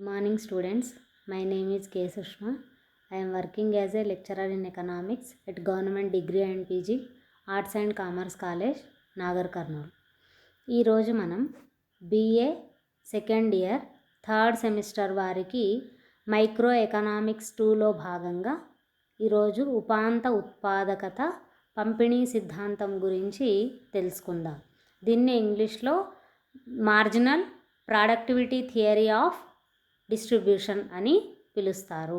Good morning students. My name is K. Sushma. I am working as a lecturer in economics at Government Degree and PG Arts and Commerce College, Nagar Karnool. ఈ రోజు మనం BA second year third semester వారికి micro economics 2లో భాగంగా ఈరోజు ఉపాంత ఉత్పాదకత పంపిణీ సిద్ధాంతం గురించి తెలుసుకుందాం. దీన్ని ఇంగ్లీష్లో marginal productivity theory of distribution అని పిలుస్తారు.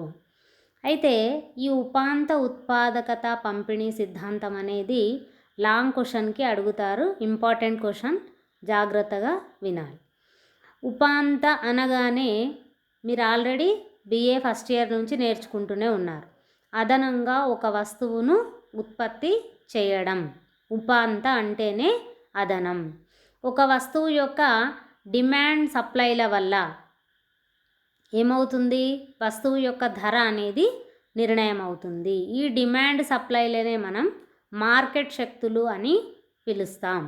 అయితే ఈ ఉపాంత ఉత్పాదకత పంపిణీ సిద్ధాంతం అనేది లాంగ్ క్వశ్చన్కి అడుగుతారు. ఇంపార్టెంట్ క్వశ్చన్, జాగ్రత్తగా వినాలి. ఉపాంత అనగానే మీరు ఆల్రెడీ BA ఫస్ట్ ఇయర్ నుంచి నేర్చుకుంటూనే ఉన్నారు. అదనంగా ఒక వస్తువును ఉత్పత్తి చేయడం. ఉపాంత అంటేనే అదనం. ఒక వస్తువు యొక్క డిమాండ్ సప్లైల వల్ల ఏమవుతుంది? వస్తువు యొక్క ధర అనేది నిర్ణయం అవుతుంది. ఈ డిమాండ్ సప్లైలనే మనం మార్కెట్ శక్తులు అని పిలుస్తాం.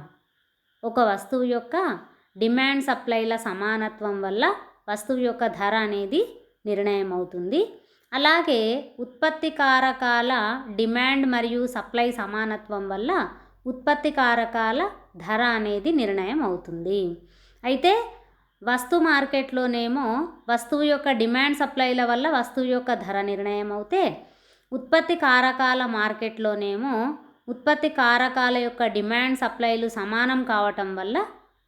ఒక వస్తువు యొక్క డిమాండ్ సప్లైల సమానత్వం వల్ల వస్తువు యొక్క ధర అనేది నిర్ణయం అవుతుంది. అలాగే ఉత్పత్తి కారకాల డిమాండ్ మరియు సప్లై సమానత్వం వల్ల ఉత్పత్తి కారకాల ధర అనేది నిర్ణయం అవుతుంది. అయితే వస్తు మార్కెట్లోనేమో వస్తువు యొక్క డిమాండ్ సప్లైల వల్ల వస్తువు యొక్క ధర నిర్ణయం అవుతే, ఉత్పత్తి కారకాల మార్కెట్లోనేమో ఉత్పత్తి కారకాల యొక్క డిమాండ్ సప్లైలు సమానం కావటం వల్ల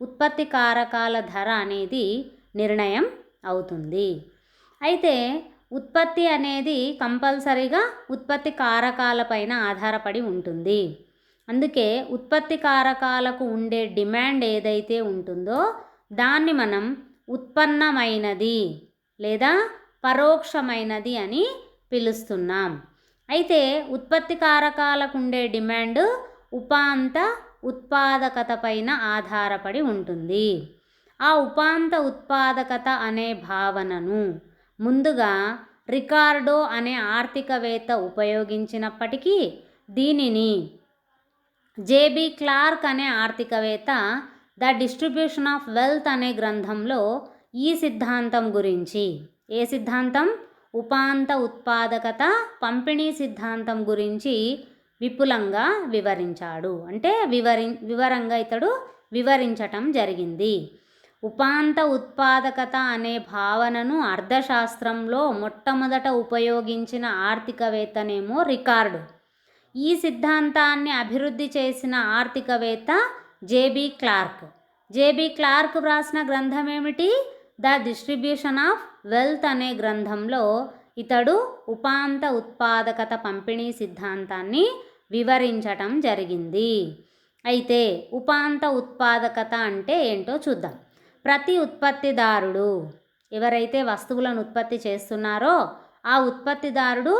ఉత్పత్తి కారకాల ధర అనేది నిర్ణయం అవుతుంది. అయితే ఉత్పత్తి అనేది కంపల్సరీగా ఉత్పత్తి కారకాలపైన ఆధారపడి ఉంటుంది. అందుకే ఉత్పత్తి కారకాలకు ఉండే డిమాండ్ ఏదైతే ఉంటుందో దాన్ని మనం ఉత్పన్నమైనది లేదా పరోక్షమైనది అని పిలుస్తున్నాం. అయితే ఉత్పత్తి కారకాలకు ఉండే డిమాండ్ ఉపాంత ఉత్పాదకత పైన ఆధారపడి ఉంటుంది. ఆ ఉపాంత ఉత్పాదకత అనే భావనను ముందుగా రికార్డో అనే ఆర్థికవేత్త ఉపయోగించినప్పటికీ దీనిని JB క్లార్క్ అనే ఆర్థికవేత్త ద డిస్ట్రిబ్యూషన్ ఆఫ్ వెల్త్ అనే గ్రంథంలో ఈ సిద్ధాంతం గురించి, ఏ సిద్ధాంతం? ఉపాంత ఉత్పాదకత పంపిణీ సిద్ధాంతం గురించి విపులంగా వివరించాడు. అంటే వివరంగా ఇతడు వివరించటం జరిగింది. ఉపాంత ఉత్పాదకత అనే భావనను అర్థశాస్త్రంలో మొట్టమొదట ఉపయోగించిన ఆర్థికవేత్తనేమో రికార్డో. ఈ సిద్ధాంతాన్ని అభివృద్ధి చేసిన ఆర్థికవేత్త JB క్లార్క్. JB క్లార్క్ వ్రాసిన గ్రంథం ఏమిటి? ద డిస్ట్రిబ్యూషన్ ఆఫ్ వెల్త్ అనే గ్రంథంలో ఇతడు ఉపాంత ఉత్పాదకత పంపిణీ సిద్ధాంతాన్ని వివరించటం జరిగింది. అయితే ఉపాంత ఉత్పాదకత అంటే ఏంటో చూద్దాం. ప్రతి ఉత్పత్తిదారుడు, ఎవరైతే వస్తువులను ఉత్పత్తి చేస్తున్నారో ఆ ఉత్పత్తిదారుడు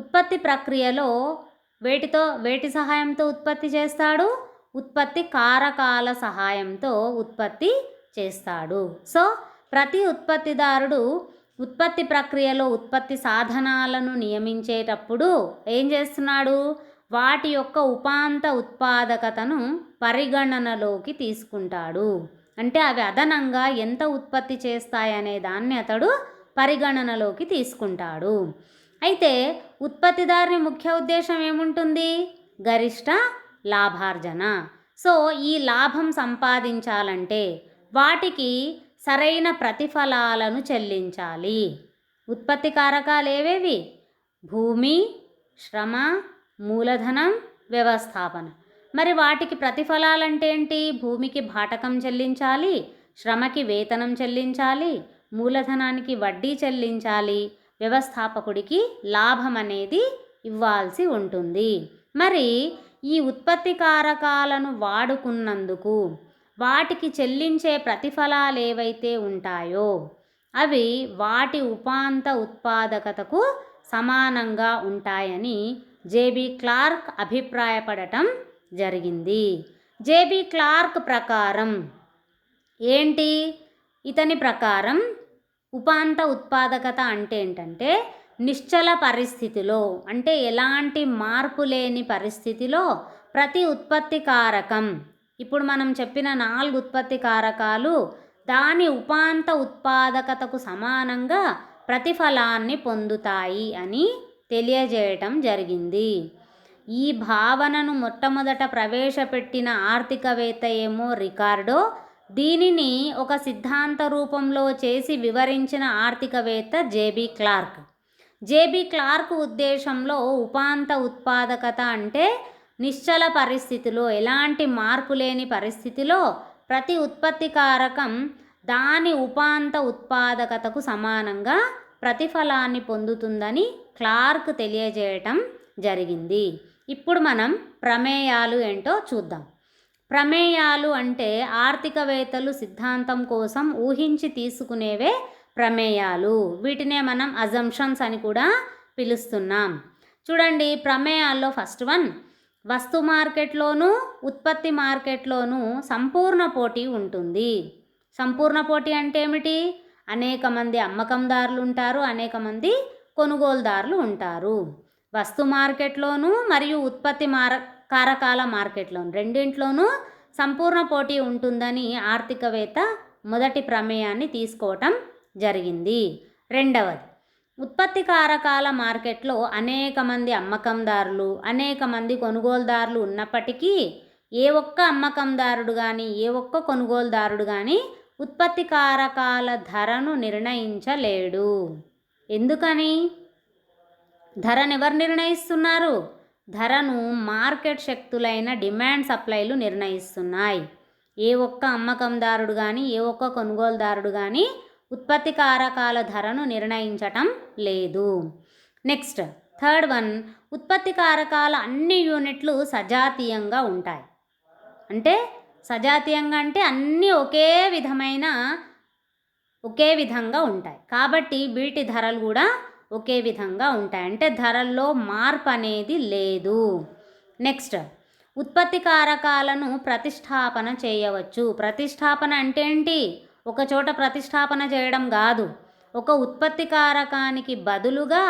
ఉత్పత్తి ప్రక్రియలో వేటి సహాయంతో ఉత్పత్తి చేస్తాడు? ఉత్పత్తి కారకాల సహాయంతో ఉత్పత్తి చేస్తాడు. సో ప్రతి ఉత్పత్తిదారుడు ఉత్పత్తి ప్రక్రియలో ఉత్పత్తి సాధనాలను నియమించేటప్పుడు ఏం చేస్తున్నాడు? వాటి యొక్క ఉపాంత ఉత్పాదకతను పరిగణనలోకి తీసుకుంటాడు. అంటే అవి అదనంగా ఎంత ఉత్పత్తి చేస్తాయనే దాన్ని అతడు పరిగణనలోకి తీసుకుంటాడు. అయితే ఉత్పత్తిదారుని ముఖ్య ఉద్దేశం ఏముంటుంది? గరిష్ట లాభార్జన. సో ఈ లాభం సంపాదించాలంటే వాటికి సరైన ప్రతిఫలాలను చెల్లించాలి. ఉత్పత్తి కారకాలు ఏవేవి? భూమి, శ్రమ, మూలధనం, వ్యవస్థాపన. మరి వాటికి ప్రతిఫలాలంటే ఏంటి? భూమికి భాటకం చెల్లించాలి, శ్రమకి వేతనం చెల్లించాలి, మూలధనానికి వడ్డీ చెల్లించాలి, వ్యవస్థాపకుడికి లాభం అనేది ఇవ్వాల్సి ఉంటుంది. మరి ఈ ఉత్పత్తి కారకాలను వాడుకున్నందుకు వాటికి చెల్లించే ప్రతిఫలాలు ఏవైతే ఉంటాయో అవి వాటి ఉపాంత ఉత్పాదకతకు సమానంగా ఉంటాయని JB క్లార్క్ అభిప్రాయపడటం జరిగింది. JB క్లార్క్ ప్రకారం ఏంటి? ఇతని ప్రకారం ఉపాంత ఉత్పాదకత అంటే ఏంటంటే నిశ్చల పరిస్థితిలో, అంటే ఎలాంటి మార్పు లేని పరిస్థితిలో ప్రతి ఉత్పత్తి కారకం, ఇప్పుడు మనం చెప్పిన 4 ఉత్పత్తి కారకాలు దాని ఉపాంత ఉత్పాదకతకు సమానంగా ప్రతిఫలాన్ని పొందుతాయి అని తెలియజేయటం జరిగింది. ఈ భావనను మొట్టమొదట ప్రవేశపెట్టిన ఆర్థికవేత్త ఏమో రికార్డో, దీనిని ఒక సిద్ధాంత రూపంలో చేసి వివరించిన ఆర్థికవేత్త జేబీ క్లార్క్. జేబీ క్లార్క్ ఉద్దేశంలో ఉపాంత ఉత్పాదకత అంటే నిశ్చల పరిస్థితిలో, ఎలాంటి మార్పు లేని పరిస్థితిలో ప్రతి ఉత్పత్తి కారకం దాని ఉపాంత ఉత్పాదకతకు సమానంగా ప్రతిఫలాన్ని పొందుతుందని క్లార్క్ తెలియజేయటం జరిగింది. ఇప్పుడు మనం ప్రమేయాలు ఏంటో చూద్దాం. ప్రమేయాలు అంటే ఆర్థికవేత్తలు సిద్ధాంతం కోసం ఊహించి తీసుకునేవే ప్రమేయాలు. వీటినే మనం అజంప్షన్స్ అని కూడా పిలుస్తున్నాం. చూడండి, ప్రమేయాల్లో ఫస్ట్ వన్, వస్తు మార్కెట్లోనూ ఉత్పత్తి మార్కెట్లోనూ సంపూర్ణ పోటీ ఉంటుంది. సంపూర్ణ పోటీ అంటే ఏమిటి? అనేక మంది అమ్మకందారులు ఉంటారు, అనేక మంది కొనుగోలుదారులు ఉంటారు. వస్తు మార్కెట్లోనూ మరియు ఉత్పత్తి కారకాల మార్కెట్లోనూ రెండింట్లోనూ సంపూర్ణ పోటీ ఉంటుందని ఆర్థికవేత్త మొదటి ప్రమేయాన్ని తీసుకోవటం జరిగింది. రెండవది, ఉత్పత్తి కారకాల మార్కెట్లో అనేక మంది అమ్మకందారులు, అనేక మంది కొనుగోలుదారులు ఉన్నప్పటికీ ఏ ఒక్క అమ్మకందారుడు కానీ ఏ ఒక్క కొనుగోలుదారుడు కానీ ఉత్పత్తి కారకాల ధరను నిర్ణయించలేడు. ఎందుకని? ధరను ఎవరు నిర్ణయిస్తున్నారు? ధరను మార్కెట్ శక్తులైన డిమాండ్ సప్లైలు నిర్ణయిస్తున్నాయి. ఏ ఒక్క అమ్మకందారుడు కానీ ఏ ఒక్క కొనుగోలుదారుడు కానీ ఉత్పత్తి కారకాల ధరను నిర్ణయించటం లేదు. నెక్స్ట్ థర్డ్ వన్, ఉత్పత్తి కారకాల అన్ని యూనిట్లు సజాతీయంగా ఉంటాయి. అంటే సజాతీయంగా అంటే అన్నీ ఒకే విధంగా ఉంటాయి. కాబట్టి వీటి ధరలు కూడా ఒకే విధంగా ఉంటాయి. అంటే ధరల్లో మార్పు అనేది లేదు. నెక్స్ట్, ఉత్పత్తి కారకాలను ప్రతిష్టాపన చేయవచ్చు. ప్రతిష్టాపన అంటే ఏంటి? ఒక చోట ప్రతిష్టాపన చేయడం కాదు, ఒక ఉత్పత్తి కారకానికి బదులుగా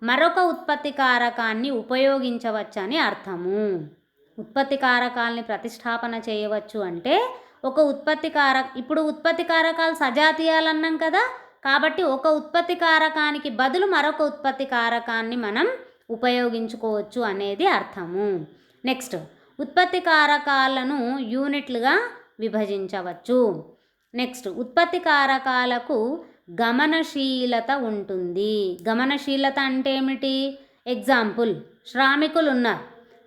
మరొక ఉత్పత్తి కారకాన్ని ఉపయోగించవచ్చని అర్థము. ఉత్పత్తి కారకాలని ప్రతిష్టాపన చేయవచ్చు అంటే ఇప్పుడు ఉత్పత్తి కారకాలు సజాతీయాలు అన్నాం కదా, కాబట్టి ఒక ఉత్పత్తి కారకానికి బదులు మరొక ఉత్పత్తి కారకాన్ని మనం ఉపయోగించుకోవచ్చు అనేది అర్థము. నెక్స్ట్, ఉత్పత్తి కారకాలను యూనిట్లుగా విభజించవచ్చు. నెక్స్ట్, ఉత్పత్తి కారకాలకు గమనశీలత ఉంటుంది. గమనశీలత అంటే ఏమిటి? ఎగ్జాంపుల్, శ్రామికులు ఉన్నారు.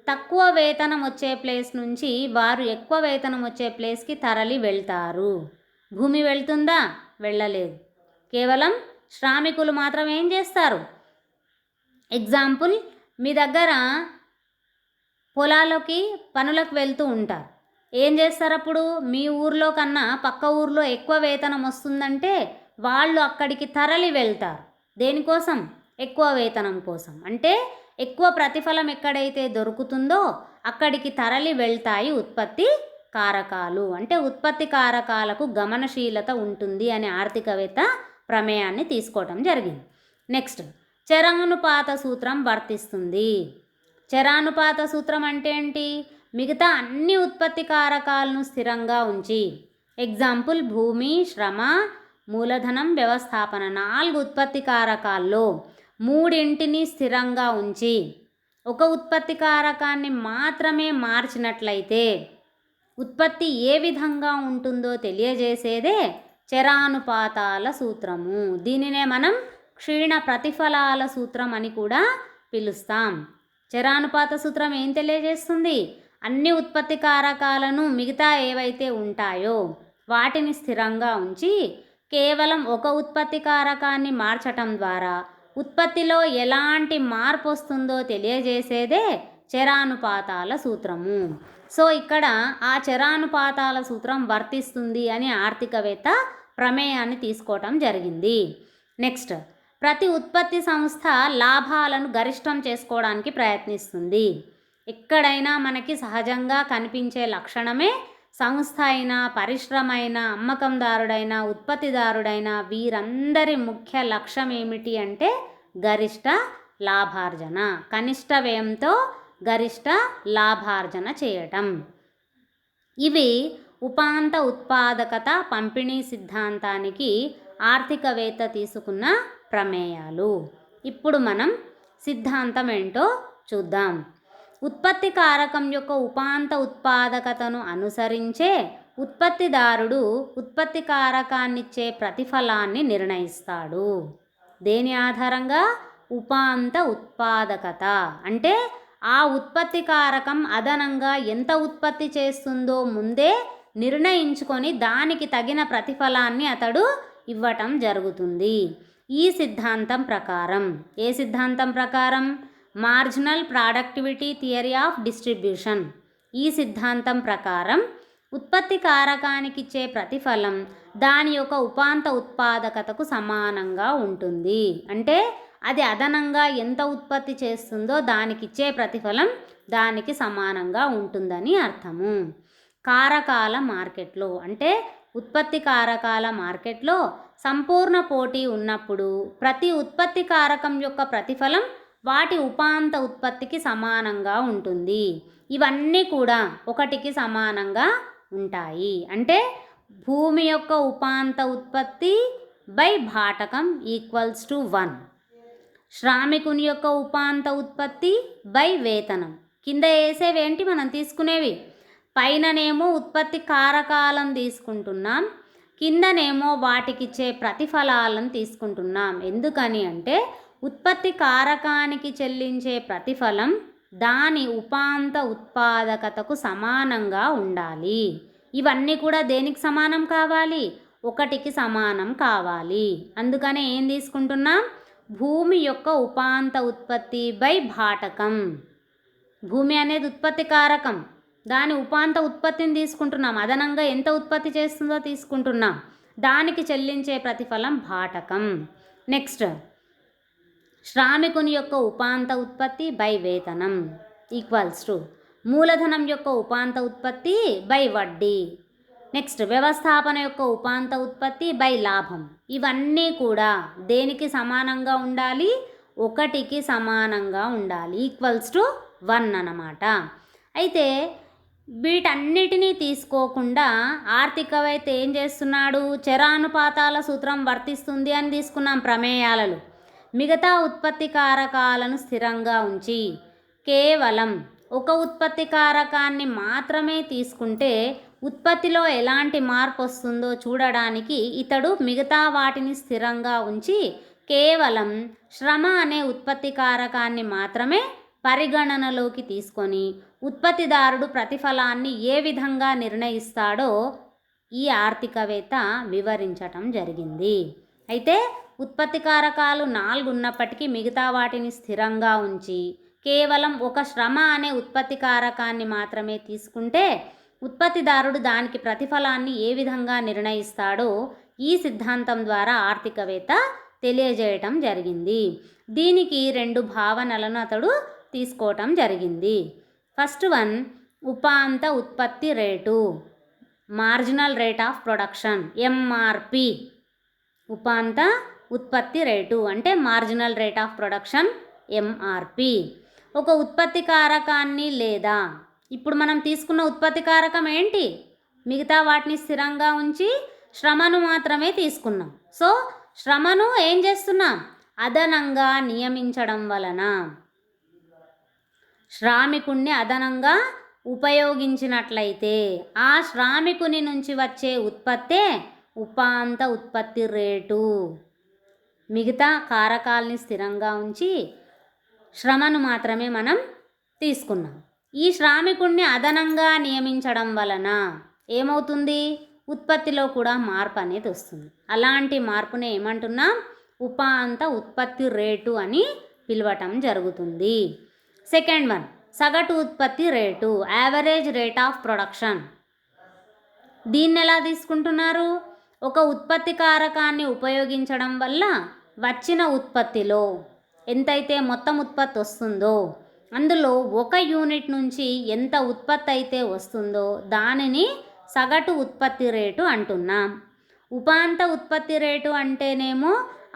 తక్కువ వేతనం వచ్చే ప్లేస్ నుంచి వారు ఎక్కువ వేతనం వచ్చే ప్లేస్కి తరలి వెళ్తారు. భూమి వెళ్తుందా? వెళ్ళలేదు. కేవలం శ్రామికులు మాత్రం ఏం చేస్తారు? ఎగ్జాంపుల్, మీ దగ్గర పొలాలకి పనులకు వెళ్తూ ఉంటారు. ఏం చేస్తారు అప్పుడు? మీ ఊర్లో కన్నా పక్క ఊర్లో ఎక్కువ వేతనం వస్తుందంటే వాళ్ళు అక్కడికి తరలి వెళ్తారు. దేనికోసం? ఎక్కువ వేతనం కోసం. అంటే ఎక్కువ ప్రతిఫలం ఎక్కడైతే దొరుకుతుందో అక్కడికి తరలి వెళ్తాయి ఉత్పత్తి కారకాలు. అంటే ఉత్పత్తి కారకాలకు గమనశీలత ఉంటుంది అనే ఆర్థికవేత్త ప్రమేయాన్ని తీసుకోవటం జరిగింది. నెక్స్ట్, చరానుపాత సూత్రం వర్తిస్తుంది. చరానుపాత సూత్రం అంటే ఏంటి? మిగతా అన్ని ఉత్పత్తి కారకాలను స్థిరంగా ఉంచి, ఎగ్జాంపుల్ భూమి, శ్రమ, మూలధనం, వ్యవస్థాపన 4 ఉత్పత్తి కారకాల్లో 3 స్థిరంగా ఉంచి ఒక ఉత్పత్తి కారకాన్ని మాత్రమే మార్చినట్లయితే ఉత్పత్తి ఏ విధంగా ఉంటుందో తెలియజేసేదే చరానుపాతాల సూత్రము. దీనినే మనం క్షీణ ప్రతిఫలాల సూత్రం అని కూడా పిలుస్తాం. చరానుపాత సూత్రం ఏం తెలియజేస్తుంది? అన్ని ఉత్పత్తి కారకాలను మిగతా ఏవైతే ఉంటాయో వాటిని స్థిరంగా ఉంచి కేవలం ఒక ఉత్పత్తి కారకాన్ని మార్చటం ద్వారా ఉత్పత్తిలో ఎలాంటి మార్పు వస్తుందో తెలియజేసేదే చరానుపాతాల సూత్రము. సో ఇక్కడ ఆ చరానుపాతాల సూత్రం వర్తిస్తుంది అని ఆర్థికవేత్త ప్రమేయాన్ని తీసుకోవటం జరిగింది. నెక్స్ట్, ప్రతి ఉత్పత్తి సంస్థ లాభాలను గరిష్టం చేసుకోవడానికి ప్రయత్నిస్తుంది. ఎక్కడైనా మనకి సహజంగా కనిపించే లక్షణమే సంస్థ అయినా, పరిశ్రమ అయినా, అమ్మకందారుడైనా, ఉత్పత్తిదారుడైనా వీరందరి ముఖ్య లక్ష్యం ఏమిటి అంటే గరిష్ట లాభార్జన. కనిష్ట వ్యయంతో గరిష్ట లాభార్జన చేయటం. ఇవి ఉపాంత ఉత్పాదకత పంపిణీ సిద్ధాంతానికి ఆర్థికవేత్త తీసుకున్న ప్రమేయాలు. ఇప్పుడు మనం సిద్ధాంతం ఏంటో చూద్దాం. ఉత్పత్తి కారకం యొక్క ఉపాంత ఉత్పాదకతను అనుసరించే ఉత్పత్తిదారుడు ఉత్పత్తి కారకాన్నిచ్చే ప్రతిఫలాన్ని నిర్ణయిస్తాడు. దేని ఆధారంగా? ఉపాంత ఉత్పాదకత అంటే ఆ ఉత్పత్తి కారకం అదనంగా ఎంత ఉత్పత్తి చేస్తుందో ముందే నిర్ణయించుకొని దానికి తగిన ప్రతిఫలాన్ని అతడు ఇవ్వటం జరుగుతుంది. ఈ సిద్ధాంతం ప్రకారం, ఏ సిద్ధాంతం ప్రకారం? Marginal productivity theory of distribution. ఈ సిద్ధాంతం ప్రకారం ఉత్పత్తి కారకానికి ఇచ్చే ప్రతిఫలం దాని యొక్క ఉపాంత ఉత్పాదకతకు సమానంగా ఉంటుంది. అంటే అది అదనంగా ఎంత ఉత్పత్తి చేస్తుందో దానికిచ్చే ప్రతిఫలం దానికి సమానంగా ఉంటుందని అర్థము. కారకాల మార్కెట్లో అంటే ఉత్పత్తి కారకాల మార్కెట్లో సంపూర్ణ పోటీ ఉన్నప్పుడు ప్రతి ఉత్పత్తి కారకం యొక్క ప్రతిఫలం వాటి ఉపాంత ఉత్పత్తికి సమానంగా ఉంటుంది. ఇవన్నీ కూడా ఒకటికి సమానంగా ఉంటాయి. అంటే భూమి యొక్క ఉపాంత ఉత్పత్తి బై భాటకం ఈక్వల్స్ టు 1. శ్రామికుని యొక్క ఉపాంత ఉత్పత్తి బై వేతనం. కింద వేసేవేంటి మనం తీసుకునేవి? పైననేమో ఉత్పత్తి కారకాలను తీసుకుంటున్నాం, కిందనేమో వాటికిచ్చే ప్రతిఫలాలను తీసుకుంటున్నాం. ఎందుకని అంటే ఉత్పత్తి కారకానికి చెల్లించే ప్రతిఫలం దాని ఉపాంత ఉత్పాదకతకు సమానంగా ఉండాలి. ఇవన్నీ కూడా దేనికి సమానం కావాలి? ఒకటికి సమానం కావాలి. అందుకనే ఏం తీసుకుంటున్నాం? భూమి యొక్క ఉపాంత ఉత్పత్తి బై భాటకం. భూమి అనేది ఉత్పత్తి కారకం, దాని ఉపాంత ఉత్పత్తిని తీసుకుంటున్నాం, అదనంగా ఎంత ఉత్పత్తి చేస్తుందో తీసుకుంటున్నాం, దానికి చెల్లించే ప్రతిఫలం భాటకం. నెక్స్ట్, శ్రామికుని యొక్క ఉపాంత ఉత్పత్తి బై వేతనం ఈక్వల్స్ టు మూలధనం యొక్క ఉపాంత ఉత్పత్తి బై వడ్డీ. నెక్స్ట్, వ్యవస్థాపన యొక్క ఉపాంత ఉత్పత్తి బై లాభం. ఇవన్నీ కూడా దేనికి సమానంగా ఉండాలి? ఒకటికి సమానంగా ఉండాలి. ఈక్వల్స్ టు 1 అన్నమాట. అయితే వీటన్నిటినీ తీసుకోకుండా ఆర్థికవేత్త ఏం చేస్తున్నాడు? చరానుపాతాల సూత్రం వర్తిస్తుంది అని తీసుకున్నాం ప్రమేయాలలో. మిగతా ఉత్పత్తి కారకాలను స్థిరంగా ఉంచి కేవలం ఒక ఉత్పత్తి కారకాన్ని మాత్రమే తీసుకుంటే ఉత్పత్తిలో ఎలాంటి మార్పు వస్తుందో చూడడానికి ఇతడు మిగతా వాటిని స్థిరంగా ఉంచి కేవలం శ్రమ అనే ఉత్పత్తి కారకాన్ని మాత్రమే పరిగణనలోకి తీసుకొని ఉత్పత్తిదారుడు ప్రతిఫలాన్ని ఏ విధంగా నిర్ణయిస్తాడో ఈ ఆర్థికవేత్త వివరించటం జరిగింది. అయితే ఉత్పత్తి కారకాలు 4 ఉన్నప్పటికీ మిగతా వాటిని స్థిరంగా ఉంచి కేవలం ఒక శ్రమ అనే ఉత్పత్తి కారకాన్ని మాత్రమే తీసుకుంటే ఉత్పత్తిదారుడు దానికి ప్రతిఫలాన్ని ఏ విధంగా నిర్ణయిస్తాడో ఈ సిద్ధాంతం ద్వారా ఆర్థికవేత్త తెలియజేయటం జరిగింది. దీనికి 2 భావనలను అతడు తీసుకోవటం జరిగింది. ఫస్ట్ వన్, ఉపాంత ఉత్పత్తి rate, marginal rate of production, MRP. ఉపాంత ఉత్పత్తి రేటు అంటే marginal rate of production, MRP. ఒక ఉత్పత్తి కారకాన్ని లేదా ఇప్పుడు మనం తీసుకున్న ఉత్పత్తి కారకం ఏంటి? మిగతా వాటిని స్థిరంగా ఉంచి శ్రమను మాత్రమే తీసుకున్నాం. సో శ్రమను ఏం చేస్తున్నాం? అదనంగా నియమించడం వలన శ్రామికుణ్ణి అదనంగా ఉపయోగించినట్లయితే ఆ శ్రామికుని నుంచి వచ్చే ఉత్పత్తే ఉపాంత ఉత్పత్తి రేటు. మిగతా కారకాలని స్థిరంగా ఉంచి శ్రమను మాత్రమే మనం తీసుకున్నాం. ఈ శ్రామికుణ్ణి అదనంగా నియమించడం వలన ఏమవుతుంది? ఉత్పత్తిలో కూడా మార్పు అనేది వస్తుంది. అలాంటి మార్పునే ఏమంటున్నాం? ఉపాంత ఉత్పత్తి రేటు అని పిలవటం జరుగుతుంది. సెకండ్ వన్, సగటు ఉత్పత్తి rate, average rate of production. దీన్ని ఎలా తీసుకుంటున్నారు? ఒక ఉత్పత్తి కారకాన్ని ఉపయోగించడం వల్ల వచ్చిన ఉత్పత్తిలో ఎంతైతే మొత్తం ఉత్పత్తి వస్తుందో అందులో 1 యూనిట్ నుంచి ఎంత ఉత్పత్తి అయితే వస్తుందో దానిని సగటు ఉత్పత్తి రేటు అంటున్నాం. ఉపాంత ఉత్పత్తి రేటు అంటేనేమో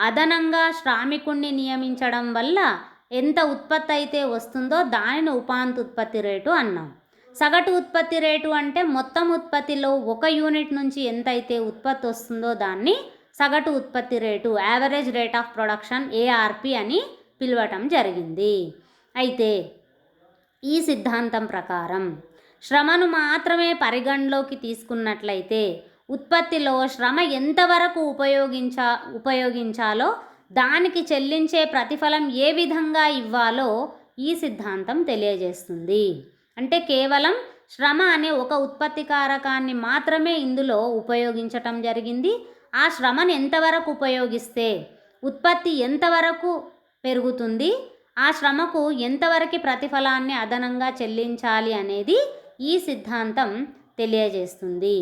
అదనంగా శ్రామికుణ్ణి నియమించడం వల్ల ఎంత ఉత్పత్తి అయితే వస్తుందో దానిని ఉపాంత ఉత్పత్తి రేటు అన్నాం. సగటు ఉత్పత్తి రేటు అంటే మొత్తం ఉత్పత్తిలో ఒక యూనిట్ నుంచి ఎంతైతే ఉత్పత్తి వస్తుందో దాన్ని సగటు ఉత్పత్తి rate, average rate of production, ARP అని పిలవటం జరిగింది. అయితే ఈ సిద్ధాంతం ప్రకారం శ్రమను మాత్రమే పరిగణలోకి తీసుకున్నట్లయితే ఉత్పత్తిలో శ్రమ ఎంతవరకు ఉపయోగించాలో దానికి చెల్లించే ప్రతిఫలం ఏ విధంగా ఇవ్వాలో ఈ సిద్ధాంతం తెలియజేస్తుంది. అంటే కేవలం శ్రమ అనే ఒక ఉత్పత్తి కారకాన్ని మాత్రమే ఇందులో ఉపయోగించటం జరిగింది. ఆ శ్రమను ఎంతవరకు ఉపయోగిస్తే ఉత్పత్తి ఎంతవరకు పెరుగుతుంది, ఆ శ్రమకు ఎంతవరకు ప్రతిఫలాన్ని అదనంగా చెల్లించాలి అనేది ఈ సిద్ధాంతం తెలియజేస్తుంది.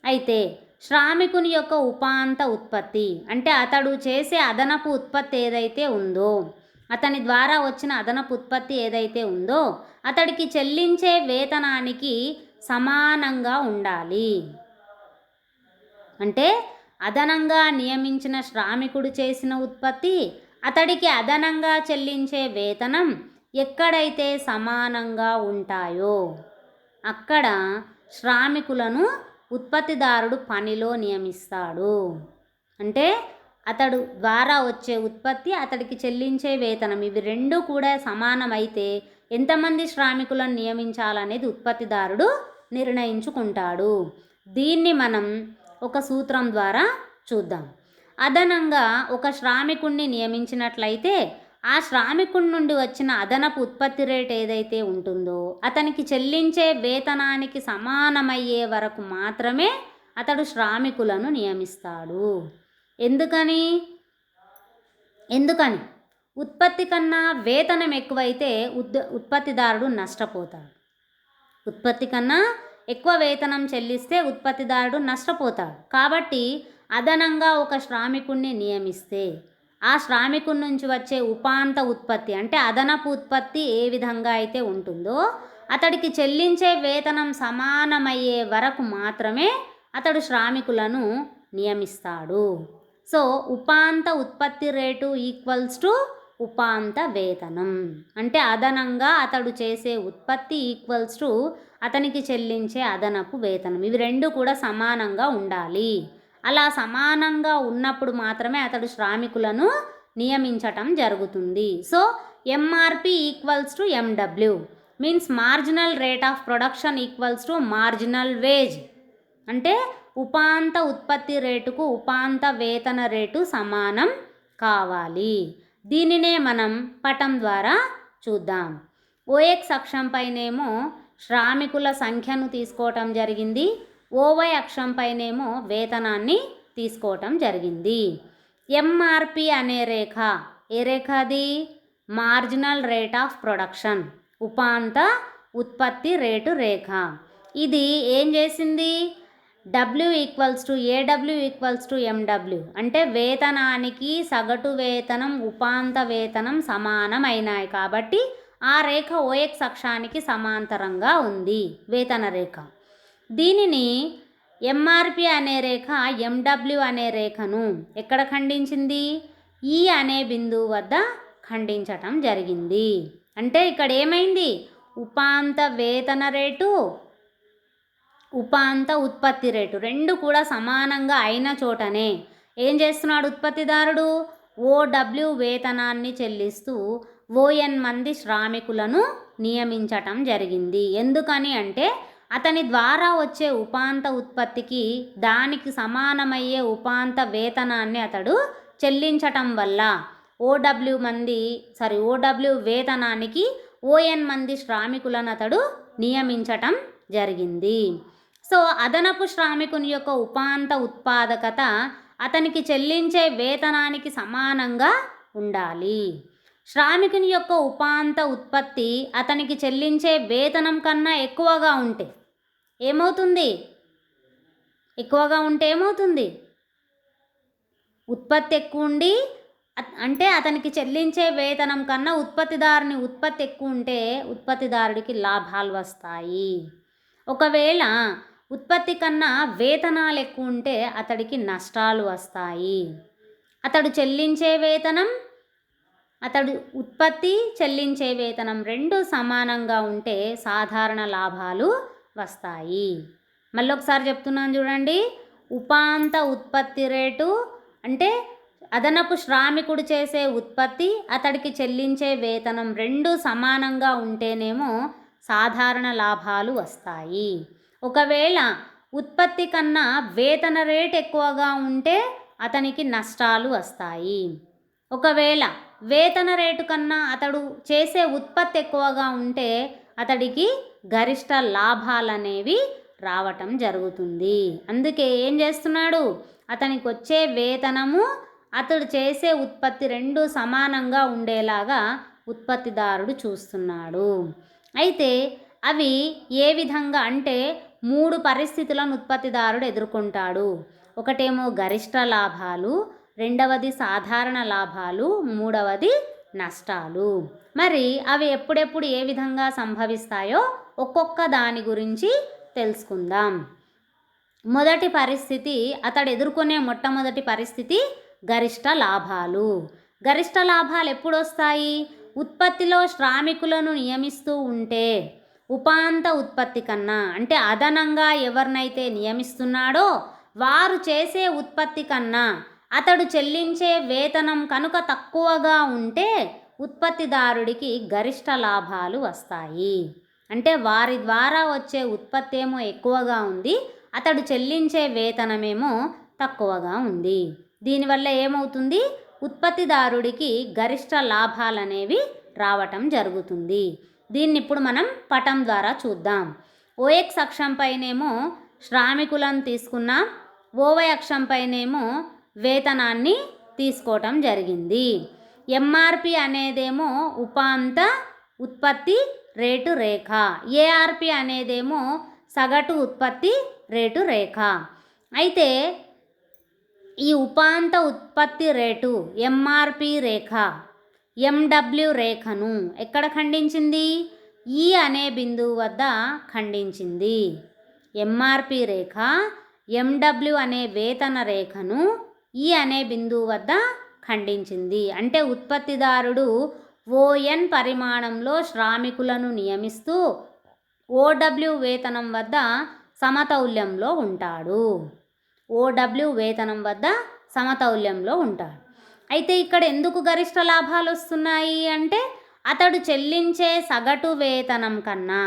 అయితే శ్రామికుని యొక్క ఉపాంత ఉత్పత్తి అంటే అతడు చేసే అదనపు ఉత్పత్తి ఏదైతే ఉందో, అతని ద్వారా వచ్చిన అదనపు ఉత్పత్తి ఏదైతే ఉందో అతడికి చెల్లించే వేతనానికి సమానంగా ఉండాలి. అంటే అదనంగా నియమించిన శ్రామికుడు చేసిన ఉత్పత్తి అతడికి అదనంగా చెల్లించే వేతనం ఎక్కడైతే సమానంగా ఉంటాయో అక్కడ శ్రామికులను ఉత్పత్తిదారుడు పనిలో నియమిస్తాడు. అంటే అతడు ద్వారా వచ్చే ఉత్పత్తి, అతడికి చెల్లించే వేతనం, ఇవి రెండు కూడా సమానమైతే ఎంతమంది శ్రామికులను నియమించాలనేది ఉత్పత్తిదారుడు నిర్ణయించుకుంటాడు. దీన్ని మనం ఒక సూత్రం ద్వారా చూద్దాం. అదనంగా ఒక శ్రామికుణ్ణి నియమించినట్లయితే ఆ శ్రామికుడి నుండి వచ్చిన అదనపు ఉత్పత్తి రేటు ఏదైతే ఉంటుందో అతనికి చెల్లించే వేతనానికి సమానమయ్యే వరకు మాత్రమే అతడు శ్రామికులను నియమిస్తాడు. ఎందుకని ఉత్పత్తి కన్నా వేతనం ఎక్కువైతే ఉత్పత్తిదారుడు నష్టపోతాడు. ఉత్పత్తి కన్నా ఎక్కువ వేతనం చెల్లిస్తే ఉత్పత్తిదారుడు నష్టపోతాడు. కాబట్టి అదనంగా ఒక శ్రామికుణ్ణి నియమిస్తే ఆ శ్రామికుడి నుంచి వచ్చే ఉపాంత ఉత్పత్తి అంటే అదనపు ఉత్పత్తి ఏ విధంగా అయితే ఉంటుందో అతడికి చెల్లించే వేతనం సమానమయ్యే వరకు మాత్రమే అతడు శ్రామికులను నియమిస్తాడు. సో ఉపాంత ఉత్పత్తి రేటు ఈక్వల్స్ టు ఉపాంత వేతనం. అంటే అదనంగా అతడు చేసే ఉత్పత్తి ఈక్వల్స్ టు అతనికి చెల్లించే అదనపు వేతనం. ఇవి రెండు కూడా సమానంగా ఉండాలి. అలా సమానంగా ఉన్నప్పుడు మాత్రమే అతడు శ్రామికులను నియమించటం జరుగుతుంది. So MRP equals to MW means marginal rate of production equals to marginal wage. అంటే ఉపాంత ఉత్పత్తి రేటుకు ఉపాంత వేతన రేటు సమానం కావాలి. దీనినే మనం పటం ద్వారా చూద్దాం. ఓఎక్స్ అక్షంపైనేమో శ్రామికుల సంఖ్యను తీసుకోవటం జరిగింది, ఓవై అక్షంపైనేమో వేతనాన్ని తీసుకోవటం జరిగింది. ఎంఆర్పి అనే రేఖ ఏ రేఖ అది? మార్జినల్ రేట్ ఆఫ్ ప్రొడక్షన్, ఉపాంత ఉత్పత్తి రేటు రేఖ. ఇది ఏం చేసింది? W equals to AW equals to MW అంటే వేతనానికి సగటు వేతనం ఉపాంత వేతనం సమానం అయినాయి. కాబట్టి ఆ రేఖ ఓఎక్స్ అక్షానికి సమాంతరంగా ఉంది వేతన రేఖ. దీనిని ఎంఆర్పి అనే రేఖ ఎండబ్ల్యూ అనే రేఖను ఎక్కడ ఖండించింది? ఈ అనే బిందువు వద్ద ఖండించటం జరిగింది. అంటే ఇక్కడ ఏమైంది? ఉపాంత వేతన రేటు, ఉపాంత ఉత్పత్తి రేటు రెండు కూడా సమానంగా అయిన చోటనే ఏం చేస్తున్నాడు ఉత్పత్తిదారుడు? ఓడబ్ల్యూ వేతనాన్ని చెల్లిస్తూ ఓఎన్ మంది శ్రామికులను నియమించటం జరిగింది. ఎందుకని అంటే అతని ద్వారా వచ్చే ఉపాంత ఉత్పత్తికి దానికి సమానమయ్యే ఉపాంత వేతనాన్ని అతడు చెల్లించటం వల్ల ఓడబ్ల్యూ వేతనానికి ఓఎన్ మంది శ్రామికులను అతడు నియమించటం జరిగింది. సో అదనపు శ్రామికుని యొక్క ఉపాంత ఉత్పాదకత అతనికి చెల్లించే వేతనానికి సమానంగా ఉండాలి. శ్రామికుని యొక్క ఉపాంత ఉత్పత్తి అతనికి చెల్లించే వేతనం కన్నా ఎక్కువగా ఉంటే ఏమవుతుంది? ఉత్పత్తి ఎక్కువ ఉండి అంటే అతనికి చెల్లించే వేతనం కన్నా ఉత్పత్తిదారుని ఉత్పత్తి ఎక్కువ ఉంటే ఉత్పత్తిదారుడికి లాభాలు వస్తాయి. ఒకవేళ ఉత్పత్తి కన్నా వేతనాలు ఎక్కువ ఉంటే అతడికి నష్టాలు వస్తాయి. అతడు చెల్లించే వేతనం అతడు ఉత్పత్తి చెల్లించే వేతనం రెండు సమానంగా ఉంటే సాధారణ లాభాలు వస్తాయి. మళ్ళీ ఒకసారి చెప్తున్నాను చూడండి. ఉపాంత ఉత్పత్తి రేటు అంటే అదనపు శ్రామికుడు చేసే ఉత్పత్తి, అతడికి చెల్లించే వేతనం రెండు సమానంగా ఉంటేనేమో సాధారణ లాభాలు వస్తాయి. ఒకవేళ ఉత్పత్తి కన్నా వేతన రేట్ ఎక్కువగా ఉంటే అతనికి నష్టాలు వస్తాయి. ఒకవేళ వేతన రేటు కన్నా అతడు చేసే ఉత్పత్తి ఎక్కువగా ఉంటే అతడికి గరిష్ట లాభాలనేవి రావటం జరుగుతుంది. అందుకే ఏం చేస్తున్నాడు, అతనికి వచ్చే వేతనము అతడు చేసే ఉత్పత్తి రెండు సమానంగా ఉండేలాగా ఉత్పత్తిదారుడు చూస్తున్నాడు. అయితే అవి ఏ విధంగా అంటే 3 పరిస్థితులను ఉత్పత్తిదారుడు ఎదుర్కొంటాడు. ఒకటేమో గరిష్ట లాభాలు, రెండవది సాధారణ లాభాలు, మూడవది నష్టాలు. మరి అవి ఎప్పుడెప్పుడు ఏ విధంగా సంభవిస్తాయో ఒక్కొక్క దాని గురించి తెలుసుకుందాం. మొదటి పరిస్థితి, అతడు ఎదుర్కొనే మొట్టమొదటి పరిస్థితి గరిష్ట లాభాలు. గరిష్ట లాభాలు ఎప్పుడు వస్తాయి? ఉత్పత్తిలో శ్రామికులను నియమిస్తూ ఉంటే ఉపాంత ఉత్పత్తి కన్నా అంటే అదనంగా ఎవరినైతే నియమిస్తున్నాడో వారు చేసే ఉత్పత్తి కన్నా అతడు చెల్లించే వేతనం కనుక తక్కువగా ఉంటే ఉత్పత్తిదారుడికి గరిష్ట లాభాలు వస్తాయి. అంటే వారి ద్వారా వచ్చే ఉత్పత్తి ఏమో ఎక్కువగా ఉంది, అతడు చెల్లించే వేతనమేమో తక్కువగా ఉంది. దీనివల్ల ఏమవుతుంది, ఉత్పత్తిదారుడికి గరిష్ట లాభాలనేవి రావటం జరుగుతుంది. దీన్ని ఇప్పుడు మనం పటం ద్వారా చూద్దాం. ఓఎక్స్ అక్షంపైనేమో శ్రామికులను తీసుకున్నాం, ఓవై అక్షంపైనేమో వేతనాన్ని తీసుకోవటం జరిగింది. ఎంఆర్పి అనేదేమో ఉపాంత ఉత్పత్తి రేటు రేఖ, ఏఆర్పి అనేదేమో సగటు ఉత్పత్తి రేటు రేఖ. అయితే ఈ ఉపాంత ఉత్పత్తి రేటు ఎంఆర్పి రేఖ ఎండబ్ల్యూ రేఖను ఎక్కడ ఖండించింది? ఈ అనే బిందువు వద్ద ఖండించింది. ఎంఆర్పి రేఖ ఎండబ్ల్యూ అనే వేతన రేఖను ఈ అనే బిందువు వద్ద ఖండించింది. అంటే ఉత్పత్తిదారుడు ఓఎన్ పరిమాణంలో శ్రామికులను నియమిస్తూ ఓడబ్ల్యూ వేతనం వద్ద సమతౌల్యంలో ఉంటాడు. ఓడబ్ల్యూ వేతనం వద్ద సమతౌల్యంలో ఉంటాడు. అయితే ఇక్కడ ఎందుకు గరిష్ట లాభాలు వస్తున్నాయి అంటే అతడు చెల్లించే సగటు వేతనం కన్నా,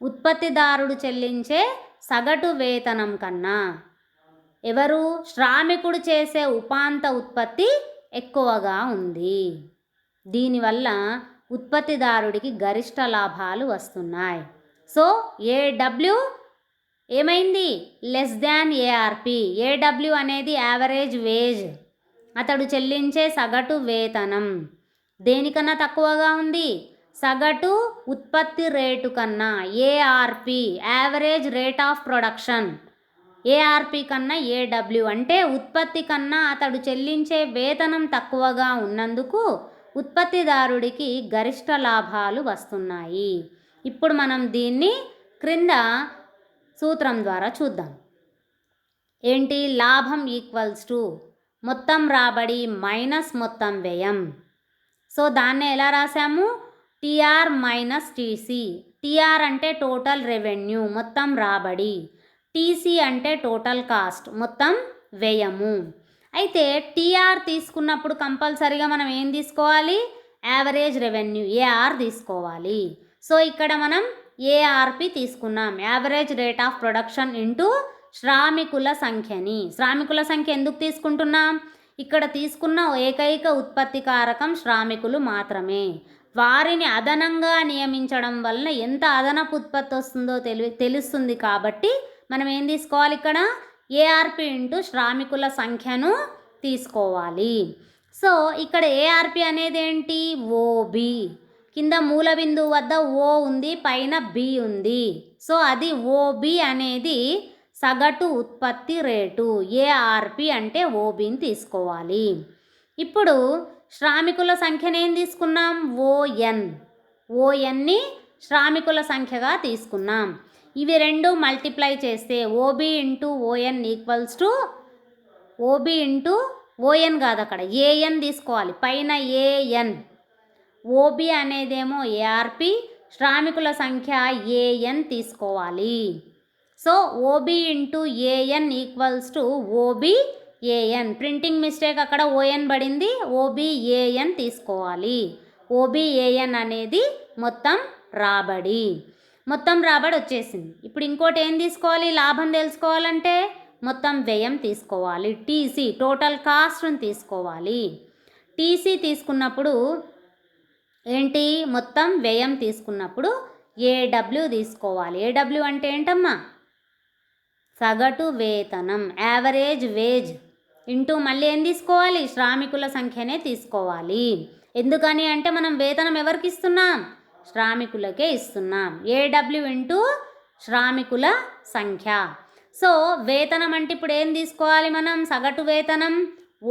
ఉత్పత్తిదారుడు చెల్లించే సగటు వేతనం కన్నా ఎవరు శ్రామికుడు చేసే ఉపాంత ఉత్పత్తి ఎక్కువగా ఉంది. దీనివల్ల ఉత్పత్తిదారుడికి గరిష్ట లాభాలు వస్తున్నాయి. సో ఏడబ్ల్యూ ఏమైంది? Less than ARP. ఏడబ్ల్యూ అనేది యావరేజ్ వేజ్, అతడు చెల్లించే సగటు వేతనం దేనికన్నా తక్కువగా ఉంది? సగటు ఉత్పత్తి రేటు కన్నా. ARP average rate of production, ARP కన్నా ఏడబ్ల్యూ అంటే ఉత్పత్తి కన్నా అతడు చెల్లించే వేతనం తక్కువగా ఉన్నందుకు ఉత్పత్తిదారుడికి గరిష్ట లాభాలు వస్తున్నాయి. ఇప్పుడు మనం దీన్ని క్రింద సూత్రం ద్వారా చూద్దాం. ఏంటి? లాభం ఈక్వల్స్ టు మొత్తం రాబడి మైనస్ మొత్తం వ్యయం. సో దాన్ని ఎలా రాసాము? TR minus TC. టిఆర్ అంటే టోటల్ రెవెన్యూ, మొత్తం రాబడి. టీసీ అంటే టోటల్ కాస్ట్, మొత్తం వ్యయము. అయితే టిఆర్ తీసుకున్నప్పుడు కంపల్సరీగా మనం ఏం తీసుకోవాలి? యావరేజ్ రెవెన్యూ ఏఆర్ తీసుకోవాలి. సో ఇక్కడ మనం ఏఆర్పి తీసుకున్నాం, average rate of production into శ్రామికుల సంఖ్యని. శ్రామికుల సంఖ్య ఎందుకు తీసుకుంటున్నాం? ఇక్కడ తీసుకున్న ఏకైక ఉత్పత్తి కారకం శ్రామికులు మాత్రమే. వారిని అదనంగా నియమించడం వలన ఎంత అదనపు ఉత్పత్తి వస్తుందో తెలుస్తుంది. కాబట్టి మనం ఏం తీసుకోవాలి? ఇక్కడ ఏఆర్పి ఇంటూ శ్రామికుల సంఖ్యను తీసుకోవాలి. సో ఇక్కడ ఏఆర్పి అనేది ఏంటి? ఓబి. కింద మూల బిందువు వద్ద ఓ ఉంది, పైన బి ఉంది. సో అది ఓబి అనేది సగటు ఉత్పత్తి రేటు. ఏఆర్పి అంటే ఓబిని తీసుకోవాలి. ఇప్పుడు శ్రామికుల సంఖ్యను ఏం తీసుకున్నాం? ఓఎన్. ఓఎన్ని శ్రామికుల సంఖ్యగా తీసుకున్నాం. ఇవి రెండు మల్టిప్లై చేస్తే OB into ON equals to OB into ON కాదు, అక్కడ ఏఎన్ తీసుకోవాలి, పైన ఏఎన్. ఓబి అనేదేమో ఏఆర్పి, శ్రామికుల సంఖ్య ఏఎన్ తీసుకోవాలి. So OB into AN equals to OB AN. Printing mistake, అక్కడ ఓఎన్ పడింది, ఓబి ఏఎన్ తీసుకోవాలి. ఓబి ఏఎన్ అనేది మొత్తం రాబడి. మొత్తం రాబడి వచ్చేసింది. ఇప్పుడు ఇంకోటి ఏం తీసుకోవాలి, లాభం తెలుసుకోవాలంటే మొత్తం వ్యయం తీసుకోవాలి. టీసీ, టోటల్ కాస్ట్ని తీసుకోవాలి. టీసీ తీసుకున్నప్పుడు ఏంటి, మొత్తం వ్యయం తీసుకున్నప్పుడు ఏడబ్ల్యూ తీసుకోవాలి. ఏడబ్ల్యూ అంటే ఏంటమ్మా, సగటు వేతనం, యావరేజ్ వేజ్ ఇంటూ మళ్ళీ ఏం తీసుకోవాలి, శ్రామికుల సంఖ్యనే తీసుకోవాలి. ఎందుకని అంటే మనం వేతనం ఎవరికి ఇస్తున్నాం, శ్రామికులకే ఇస్తున్నాం. ఏడబ్ల్యూ ఇంటూ శ్రామికుల సంఖ్య. సో వేతనం అంటే ఇప్పుడు ఏం తీసుకోవాలి మనం, సగటు వేతనం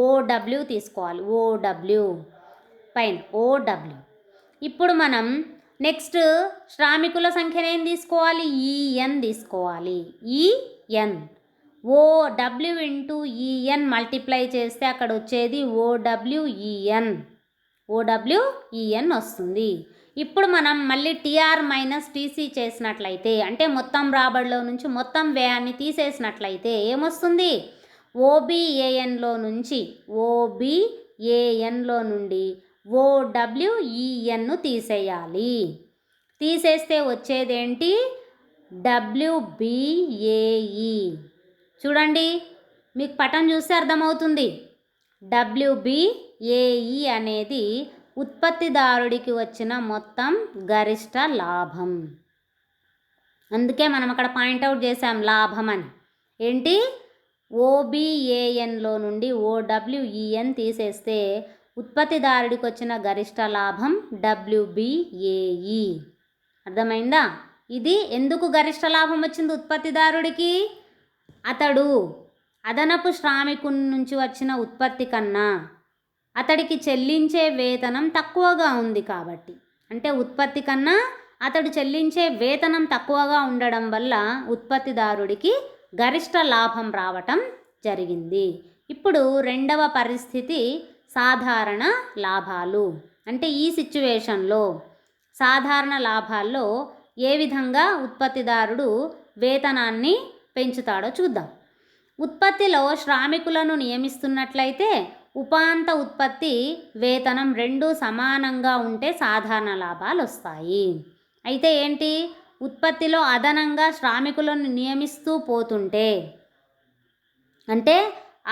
ఓడబ్ల్యూ తీసుకోవాలి. ఓడబ్ల్యూ పైన ఓడబ్ల్యూ. ఇప్పుడు మనం నెక్స్ట్ శ్రామికుల సంఖ్యను ఏం తీసుకోవాలి, ఈఎన్ తీసుకోవాలి. EN, OW into EN multiply చేస్తే అక్కడ వచ్చేది ఓడబ్ల్యూఈఎన్. ఓడబ్ల్యూఈఎన్ వస్తుంది. ఇప్పుడు మనం మళ్ళీ టీఆర్ మైనస్ టీసీ చేసినట్లయితే, అంటే మొత్తం రాబడిలో నుంచి మొత్తం వ్యయాన్ని తీసేసినట్లయితే ఏమొస్తుంది, ఓబిఏఎన్లో నుంచి ఓబిఏఎన్లో నుండి ఓడబ్ల్యూఈఎన్ను తీసేయాలి. తీసేస్తే వచ్చేదేంటి, డబ్ల్యూబిఏఈ. చూడండి, మీకు పటం చూస్తే అర్థమవుతుంది. డబ్ల్యూబిఏఈ అనేది ఉత్పత్తిదారుడికి వచ్చిన మొత్తం గరిష్ట లాభం. అందుకే మనం అక్కడ పాయింట్అవుట్ చేసాం లాభం అని. ఏంటి, ఓబిఏఎన్లో నుండి ఓడబ్ల్యూఈఎన్ తీసేస్తే ఉత్పత్తిదారుడికి వచ్చిన గరిష్ట లాభం డబ్ల్యూబిఏఈ. అర్థమైందా? ఇది ఎందుకు గరిష్ట లాభం వచ్చింది ఉత్పత్తిదారుడికి, అతడు అదనపు శ్రామికుని నుంచి వచ్చిన ఉత్పత్తి కన్నా అతడికి చెల్లించే వేతనం తక్కువగా ఉంది కాబట్టి. అంటే ఉత్పత్తి కన్నా అతడు చెల్లించే వేతనం తక్కువగా ఉండడం వల్ల ఉత్పత్తిదారుడికి గరిష్ట లాభం రావటం జరిగింది. ఇప్పుడు రెండవ పరిస్థితి సాధారణ లాభాలు. అంటే ఈ సిచ్యువేషన్లో సాధారణ లాభాల్లో ఏ విధంగా ఉత్పత్తిదారుడు వేతనాన్ని పెంచుతాడో చూద్దాం. ఉత్పత్తిలో శ్రామికులను నియమిస్తున్నట్లయితే ఉపాంత ఉత్పత్తి వేతనం రెండూ సమానంగా ఉంటే సాధారణ లాభాలు వస్తాయి. అయితే ఏంటి, ఉత్పత్తిలో అదనంగా శ్రామికులను నియమిస్తూ పోతుంటే, అంటే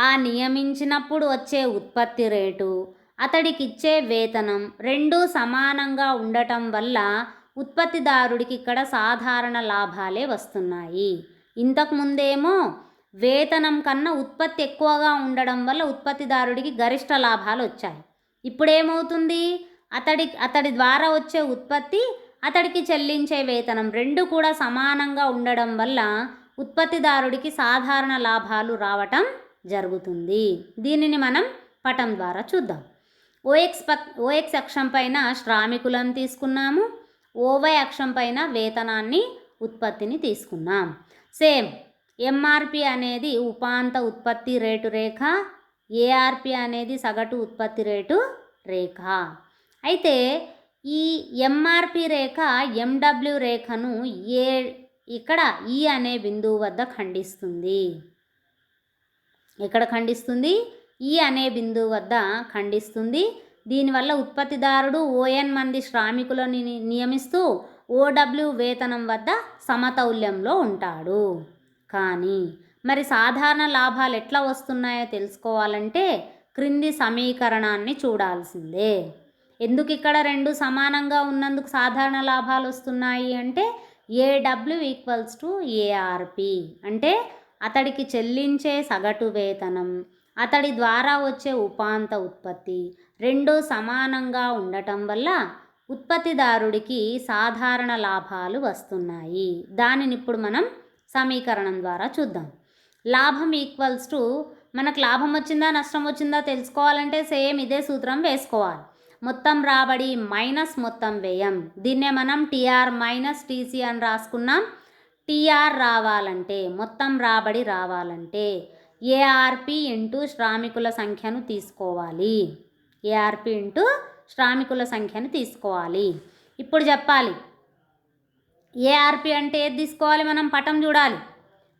ఆ నియమించినప్పుడు వచ్చే ఉత్పత్తి రేటు, అతడికి ఇచ్చే వేతనం రెండూ సమానంగా ఉండటం వల్ల ఉత్పత్తిదారుడికి ఇక్కడ సాధారణ లాభాలే వస్తున్నాయి. ఇంతకుముందేమో వేతనం కన్నా ఉత్పత్తి ఎక్కువగా ఉండడం వల్ల ఉత్పత్తిదారుడికి గరిష్ట లాభాలు వచ్చాయి. ఇప్పుడేమవుతుంది, అతడి ద్వారా వచ్చే ఉత్పత్తి, అతడికి చెల్లించే వేతనం రెండు కూడా సమానంగా ఉండడం వల్ల ఉత్పత్తిదారుడికి సాధారణ లాభాలు రావటం జరుగుతుంది. దీనిని మనం పటం ద్వారా చూద్దాం. ఓఎక్స్ అక్షం పైన శ్రామికులను తీసుకున్నాము, ఓవై అక్షం పైన వేతనాన్ని, ఉత్పత్తిని తీసుకున్నాం. సేమ్ ఎంఆర్పి అనేది ఉపాంత ఉత్పత్తి రేటు రేఖ, ఏఆర్పి అనేది సగటు ఉత్పత్తి రేటు రేఖ. అయితే ఈ ఎంఆర్పి రేఖ ఎండబ్ల్యూ రేఖను ఇక్కడ ఈ అనే బిందువు వద్ద ఖండిస్తుంది. ఎక్కడ ఖండిస్తుంది, ఈ అనే బిందువు వద్ద ఖండిస్తుంది. దీనివల్ల ఉత్పత్తిదారుడు ఓఎన్ మంది శ్రామికులను నియమిస్తూ ఓడబ్ల్యూ వేతనం వద్ద సమతౌల్యంలో ఉంటాడు. కానీ మరి సాధారణ లాభాలు ఎట్లా వస్తున్నాయో తెలుసుకోవాలంటే క్రింది సమీకరణాన్ని చూడాల్సిందే. ఎందుకు ఇక్కడ రెండు సమానంగా ఉన్నందుకు సాధారణ లాభాలు వస్తున్నాయి అంటే ఏడబ్ల్యూ ఈక్వల్స్ టు ఏఆర్పి. అంటే అతడికి చెల్లించే సగటు వేతనం, అతడి ద్వారా వచ్చే ఉపాంత ఉత్పత్తి రెండూ సమానంగా ఉండటం వల్ల ఉత్పత్తిదారుడికి సాధారణ లాభాలు వస్తున్నాయి. దానిని ఇప్పుడు మనం సమీకరణం ద్వారా చూద్దాం. లాభం ఈక్వల్స్ టు, మనకు లాభం వచ్చిందా నష్టం వచ్చిందా తెలుసుకోవాలంటే సేమ్ ఇదే సూత్రం వేసుకోవాలి. మొత్తం రాబడి మైనస్ మొత్తం వ్యయం. దీన్నే మనం టీఆర్ మైనస్ టీసీ అని రాసుకున్నాం. టీఆర్ రావాలంటే, మొత్తం రాబడి రావాలంటే ఏఆర్పి ఇంటూ శ్రామికుల సంఖ్యను తీసుకోవాలి. ఏఆర్పి ఇంటూ శ్రామికుల సంఖ్యను తీసుకోవాలి. ఇప్పుడు చెప్పాలి ఏఆర్పి అంటే ఏది తీసుకోవాలి, మనం పటం చూడాలి.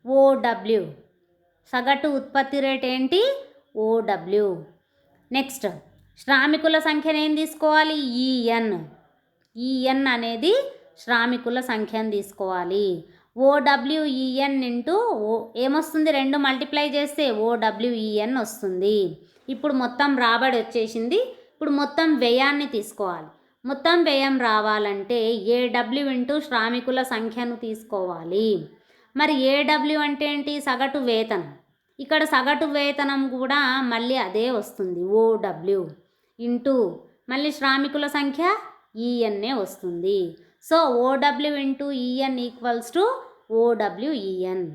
ఓడబ్ల్యూ, సగటు ఉత్పత్తి రేట్ ఏంటి, ఓడబ్ల్యూ. నెక్స్ట్ శ్రామికుల సంఖ్యను ఏం తీసుకోవాలి, ఈఎన్. ఈఎన్ అనేది శ్రామికుల సంఖ్యను తీసుకోవాలి. ఓడబ్ల్యూఈఎన్ ఇంటూ ఏమొస్తుంది, 2 మల్టిప్లై చేస్తే ఓడబ్ల్యూఈఎన్ వస్తుంది. ఇప్పుడు మొత్తం రాబడి వచ్చేసింది. ఇప్పుడు మొత్తం వ్యయాన్ని తీసుకోవాలి. మొత్తం వ్యయం రావాలంటే ఏడబ్ల్యూ ఇంటూ శ్రామికుల సంఖ్యను తీసుకోవాలి. మరి ఏడబ్ల్యూ అంటే ఏంటి, సగటు వేతనం. ఇక్కడ సగటు వేతనం కూడా మళ్ళీ అదే వస్తుంది, ఓడబ్ల్యూ ఇంటూ మళ్ళీ శ్రామికుల సంఖ్య ఈఎన్ఏ వస్తుంది. So OW into EN equals to OWEN.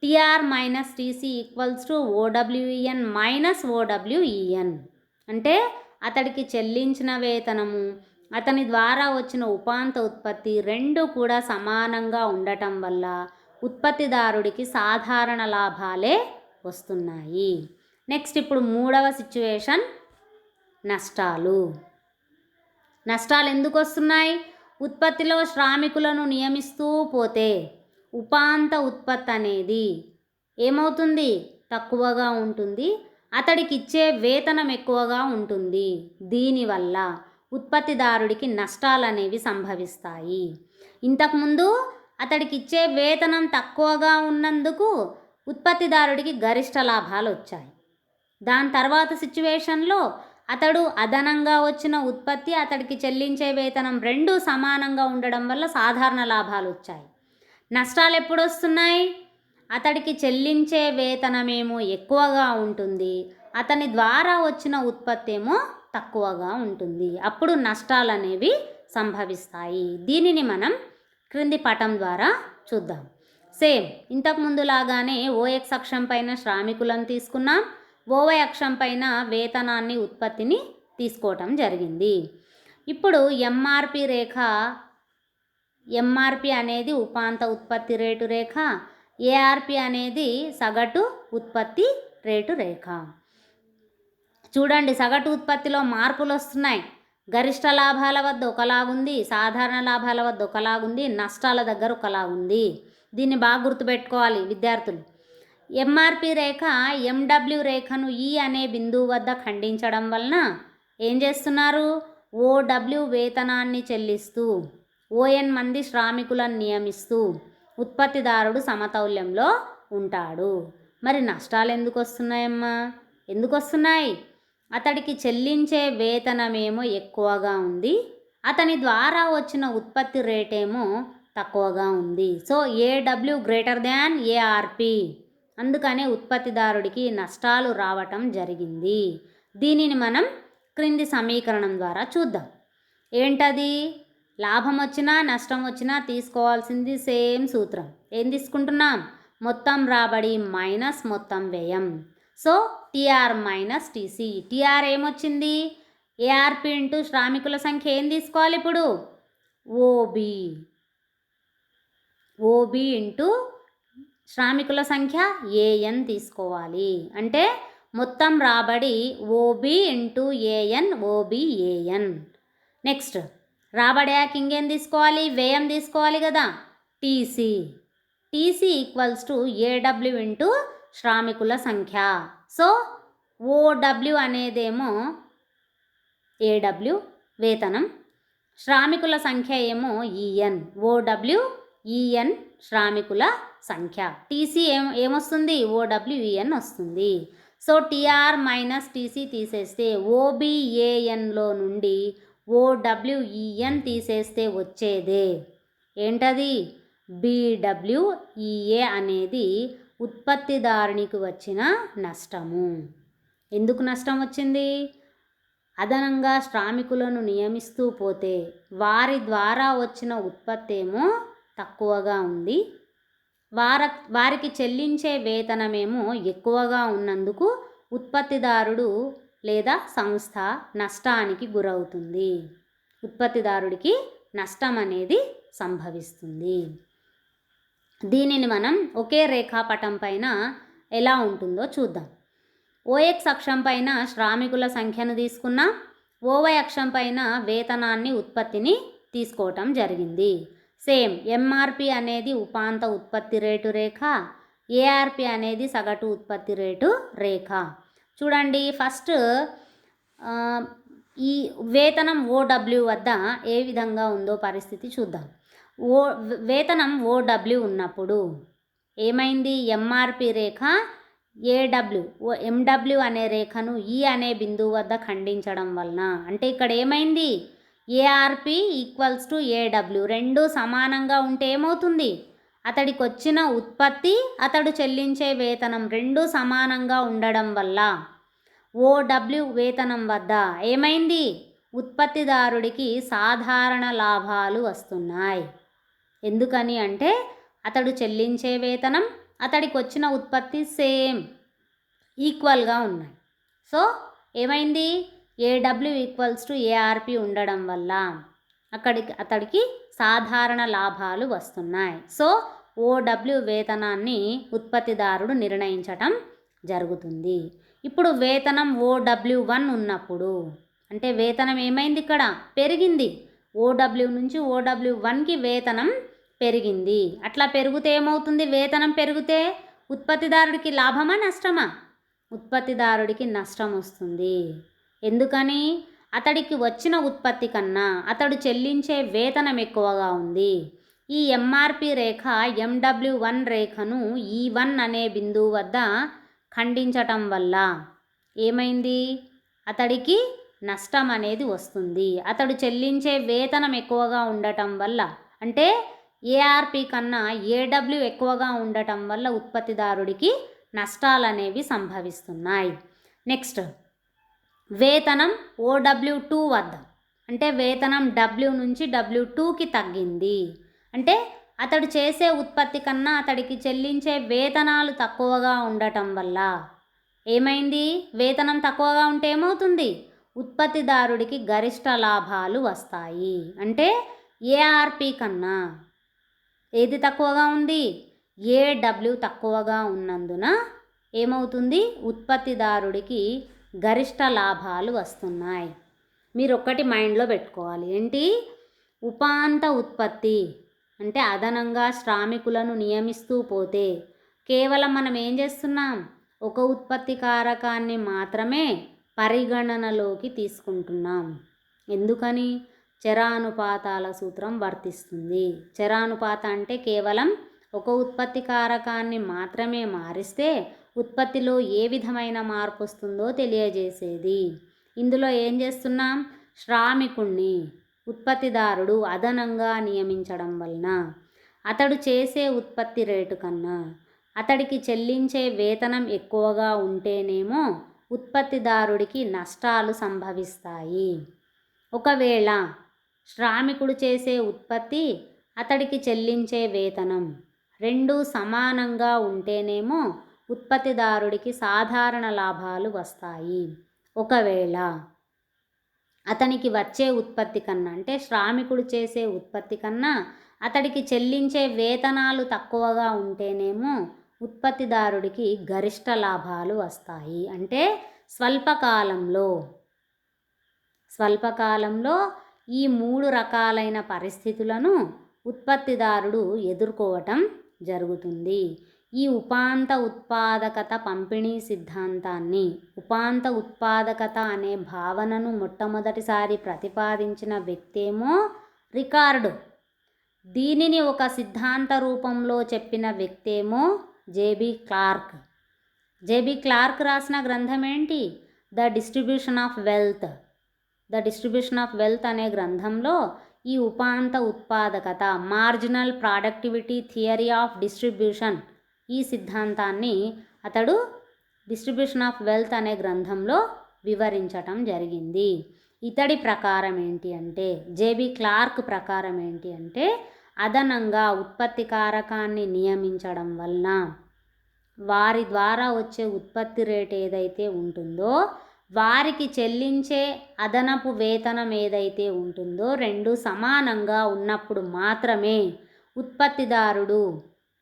TR minus TC equals to OWEN minus OWEN. అంటే అతడికి చెల్లించిన వేతనము, అతని ద్వారా వచ్చిన ఉపాంత ఉత్పత్తి రెండు కూడా సమానంగా ఉండటం వల్ల ఉత్పత్తిదారుడికి సాధారణ లాభాలే వస్తున్నాయి. నెక్స్ట్ ఇప్పుడు 3వ సిచ్యువేషన్, నష్టాలు. నష్టాలు ఎందుకు వస్తున్నాయి, ఉత్పత్తిలో శ్రామికులను నియమిస్తూ పోతే ఉపాంత ఉత్పత్తి అనేది ఏమవుతుంది, తక్కువగా ఉంటుంది. అతడికి ఇచ్చే వేతనం ఎక్కువగా ఉంటుంది. దీనివల్ల ఉత్పత్తిదారుడికి నష్టాలు అనేవి సంభవిస్తాయి. ఇంతకుముందు అతడికి ఇచ్చే వేతనం తక్కువగా ఉన్నందుకు ఉత్పత్తిదారుడికి గరిష్ట లాభాలు వచ్చాయి. దాని తర్వాత సిచ్యువేషన్లో అతడు అదనంగా వచ్చిన ఉత్పత్తి, అతడికి చెల్లించే వేతనం రెండూ సమానంగా ఉండడం వల్ల సాధారణ లాభాలు వచ్చాయి. నష్టాలు ఎప్పుడు వస్తున్నాయి, అతడికి చెల్లించే వేతనమేమో ఎక్కువగా ఉంటుంది, అతని ద్వారా వచ్చిన ఉత్పత్తి ఏమో తక్కువగా ఉంటుంది. అప్పుడు నష్టాలు అనేవి సంభవిస్తాయి. దీనిని మనం క్రింది పటం ద్వారా చూద్దాం. సేమ్ ఇంతకుముందు లాగానే ఓఎక్స్ అక్షం పైన శ్రామికులను తీసుకున్నాం, ఓవై అక్షం పైన వేతనాన్ని, ఉత్పత్తిని తీసుకోవటం జరిగింది. ఇప్పుడు ఎంఆర్పి రేఖ, ఎంఆర్పి అనేది ఉపాంత ఉత్పత్తి రేటు రేఖ, ఏఆర్పి అనేది సగటు ఉత్పత్తి రేటు రేఖ. చూడండి, సగటు ఉత్పత్తిలో మార్పులు వస్తున్నాయి. గరిష్ట లాభాల వద్ద ఒకలాగుంది, సాధారణ లాభాల వద్ద ఒకలాగుంది, నష్టాల దగ్గర ఒకలాగుంది. దీన్ని బాగా గుర్తుపెట్టుకోవాలి విద్యార్థులు. ఎంఆర్పి రేఖ ఎండబ్ల్యూ రేఖను ఈ అనే బిందువు వద్ద ఖండించడం వలన ఏం చేస్తున్నారు, ఓడబ్ల్యూ వేతనాన్ని చెల్లిస్తూ ఓఎన్ మంది శ్రామికులను నియమిస్తూ ఉత్పత్తిదారుడు సమతౌల్యంలో ఉంటాడు. మరి నష్టాలు ఎందుకు వస్తున్నాయమ్మా, ఎందుకు వస్తున్నాయి, అతడికి చెల్లించే వేతనమేమో ఎక్కువగా ఉంది, అతని ద్వారా వచ్చిన ఉత్పత్తి రేటేమో తక్కువగా ఉంది. So AW greater than ARP. అందుకనే ఉత్పత్తిదారుడికి నష్టాలు రావటం జరిగింది. దీనిని మనం క్రింది సమీకరణం ద్వారా చూద్దాం. ఏంటది, లాభం వచ్చినా నష్టం వచ్చినా తీసుకోవాల్సింది సేమ్ సూత్రం. ఏం తీసుకుంటున్నాం, మొత్తం రాబడి మైనస్ మొత్తం వ్యయం. So TR minus TC. TR ఏమొచ్చింది, ఏఆర్పి ఇంటూ శ్రామికుల సంఖ్య ఏం తీసుకోవాలి ఇప్పుడు, ఓబి. ఓబి ఇంటూ శ్రామికుల సంఖ్య ఏఎన్ తీసుకోవాలి. అంటే మొత్తం రాబడి OB into AN, OB AN. Next రాబడియాక ఇంకేం తీసుకోవాలి, వ్యయం తీసుకోవాలి కదా, TC. TC equals to AW into శ్రామికుల సంఖ్య. సో ఓడబ్ల్యూ అనేదేమో ఏడబ్ల్యూ వేతనం, శ్రామికుల సంఖ్య ఏమో ఈఎన్. ఓడబ్ల్యూ ఈఎన్ శ్రామికుల సంఖ్య. టీసీ ఏమొస్తుంది, ఓడబ్ల్యూఈఎన్ వస్తుంది. సో టిఆర్ మైనస్ టీసీ తీసేస్తే ఓబిఏఎన్లో నుండి ఓడబ్ల్యూఈఎన్ తీసేస్తే వచ్చేదే ఏంటది, బిడబ్ల్యూఈఏ అనేది ఉత్పత్తిదారునికి వచ్చిన నష్టము. ఎందుకు నష్టం వచ్చింది, అదనంగా శ్రామికులను నియమిస్తూ పోతే వారి ద్వారా వచ్చిన ఉత్పత్తి ఏమో తక్కువగా ఉంది, వారికి చెల్లించే వేతనమేమో ఎక్కువగా ఉన్నందుకు ఉత్పత్తిదారుడు లేదా సంస్థ నష్టానికి గురవుతుంది. ఉత్పత్తిదారుడికి నష్టం అనేది సంభవిస్తుంది. దీనిని మనం ఒకే రేఖాపటం పైన ఎలా ఉంటుందో చూద్దాం. ఓఎక్స్ అక్షం పైన శ్రామికుల సంఖ్యను తీసుకున్నా, ఓవై అక్షం పైన వేతనాన్ని ఉత్పత్తిని తీసుకోవటం జరిగింది. సేమ్ ఎంఆర్పి అనేది ఉపాంత ఉత్పత్తి రేటు రేఖ, ఏఆర్పి అనేది సగటు ఉత్పత్తి రేటు రేఖ. చూడండి, ఫస్ట్ ఈ వేతనం ఓడబ్ల్యూ వద్ద ఏ విధంగా ఉందో పరిస్థితి చూద్దాం. వేతనం ఓడబ్ల్యూ ఉన్నప్పుడు ఏమైంది? ఎంఆర్పి రేఖ ఎండబ్ల్యూ అనే రేఖను ఈ అనే బిందువు వద్ద ఖండించడం వలన, అంటే ఇక్కడ ఏమైంది? ఏఆర్పి ఈక్వల్స్ టు ఏడబ్ల్యూ రెండు సమానంగా ఉంటే ఏమవుతుంది? అతడికి వచ్చిన ఉత్పత్తి, అతడు చెల్లించే వేతనం రెండు సమానంగా ఉండడం వల్ల ఓడబ్ల్యూ వేతనం వద్ద ఏమైంది? ఉత్పత్తిదారుడికి సాధారణ లాభాలు వస్తున్నాయి. ఎందుకని అంటే అతడు చెల్లించే వేతనం, అతడికి వచ్చిన ఉత్పత్తి సేమ్ ఈక్వల్గా ఉన్నాయి. సో ఏమైంది? ఏడబ్ల్యూ ఈక్వల్స్ టు ఏఆర్పి ఉండడం వల్ల అతడికి సాధారణ లాభాలు వస్తున్నాయి. సో ఓడబ్ల్యూ వేతనాన్ని ఉత్పత్తిదారుడు నిర్ణయించటం జరుగుతుంది. ఇప్పుడు వేతనం OW1 ఉన్నప్పుడు, అంటే వేతనం ఏమైంది? ఇక్కడ పెరిగింది. OW నుంచి OW1కి వేతనం పెరిగింది. అట్లా పెరిగితే ఏమవుతుంది? వేతనం పెరిగితే ఉత్పత్తిదారుడికి లాభమా నష్టమా? ఉత్పత్తిదారుడికి నష్టం వస్తుంది. ఎందుకని? అతడికి వచ్చిన ఉత్పత్తి కన్నా అతడు చెల్లించే వేతనం ఎక్కువగా ఉంది. ఈ ఎంఆర్పి రేఖ MW1 రేఖను E1 అనే బిందువు వద్ద ఖండించటం వల్ల ఏమైంది? అతడికి నష్టం అనేది వస్తుంది. అతడు చెల్లించే వేతనం ఎక్కువగా ఉండటం వల్ల, అంటే ఏఆర్పి కన్నా ఏడబ్ల్యూ ఎక్కువగా ఉండటం వల్ల ఉత్పత్తిదారుడికి నష్టాలు అనేవి సంభవిస్తున్నాయి. నెక్స్ట్, వేతనం OW2 వద్ద, అంటే వేతనం W నుంచి W2కి తగ్గింది. అంటే అతడు చేసే ఉత్పత్తి కన్నా అతడికి చెల్లించే వేతనాలు తక్కువగా ఉండటం వల్ల ఏమైంది? వేతనం తక్కువగా ఉంటే ఏమవుతుంది? ఉత్పత్తిదారుడికి గరిష్ట లాభాలు వస్తాయి. అంటే ఏఆర్పి కన్నా ఏది తక్కువగా ఉంది? ఏడబ్ల్యూ తక్కువగా ఉన్నందున ఏమవుతుంది? ఉత్పత్తిదారుడికి గరిష్ట లాభాలు వస్తున్నాయి. మీరు ఒక్కటి మైండ్లో పెట్టుకోవాలి. ఏంటి? ఉపాంత ఉత్పత్తి అంటే అదనంగా శ్రామికులను నియమిస్తూ పోతే కేవలం మనం ఏం చేస్తున్నాం? ఒక ఉత్పత్తి కారకాన్ని మాత్రమే పరిగణనలోకి తీసుకుంటున్నాం. ఎందుకని? చరానుపాతాల సూత్రం వర్తిస్తుంది. చరానుపాత అంటే కేవలం ఒక ఉత్పత్తి కారకాన్ని మాత్రమే మారిస్తే ఉత్పత్తిలో ఏ విధమైన మార్పు వస్తుందో తెలియజేసేది. ఇందులో ఏం చేస్తున్నాం? శ్రామికుణ్ణి ఉత్పత్తిదారుడు అదనంగా నియమించడం వలన అతడు చేసే ఉత్పత్తి రేటు కన్నా అతడికి చెల్లించే వేతనం ఎక్కువగా ఉంటేనేమో ఉత్పత్తిదారుడికి నష్టాలు సంభవిస్తాయి. ఒకవేళ శ్రామికుడు చేసే ఉత్పత్తి, అతడికి చెల్లించే వేతనం రెండూ సమానంగా ఉంటేనేమో ఉత్పత్తిదారుడికి సాధారణ లాభాలు వస్తాయి. ఒకవేళ అతనికి వచ్చే ఉత్పత్తి కన్నా, అంటే శ్రామికుడు చేసే ఉత్పత్తి కన్నా అతడికి చెల్లించే వేతనాలు తక్కువగా ఉంటేనేమో ఉత్పత్తిదారుడికి గరిష్ట లాభాలు వస్తాయి. అంటే స్వల్పకాలంలో ఈ 3 రకాలైన పరిస్థితులను ఉత్పత్తిదారుడు ఎదుర్కోవటం జరుగుతుంది. ఈ ఉపాంత ఉత్పాదకత పంపిణీ సిద్ధాంతాన్ని, ఉపాంత ఉత్పాదకత అనే భావనను మొట్టమొదటిసారి ప్రతిపాదించిన వ్యక్తేమో రికార్డో. దీనిని ఒక సిద్ధాంత రూపంలో చెప్పిన వ్యక్తేమో జేబీ క్లార్క్. జేబీ క్లార్క్ రాసిన గ్రంథం ఏంటి? ద డిస్ట్రిబ్యూషన్ ఆఫ్ వెల్త్ అనే గ్రంథంలో ఈ ఉపాంత ఉత్పాదకత, marginal productivity theory of distribution, ఈ సిద్ధాంతాన్ని అతడు డిస్ట్రిబ్యూషన్ ఆఫ్ వెల్త్ అనే గ్రంథంలో వివరించటం జరిగింది. ఇతడి ప్రకారం ఏంటి అంటే, జేబీ క్లార్క్ ప్రకారం ఏంటి అంటే, అదనంగా ఉత్పత్తి కారకాన్ని నియమించడం వలన వారి ద్వారా వచ్చే ఉత్పత్తి రేటు ఏదైతే ఉంటుందో, వారికి చెల్లించే అదనపు వేతనం ఏదైతే ఉంటుందో రెండు సమానంగా ఉన్నప్పుడు మాత్రమే ఉత్పత్తిదారుడు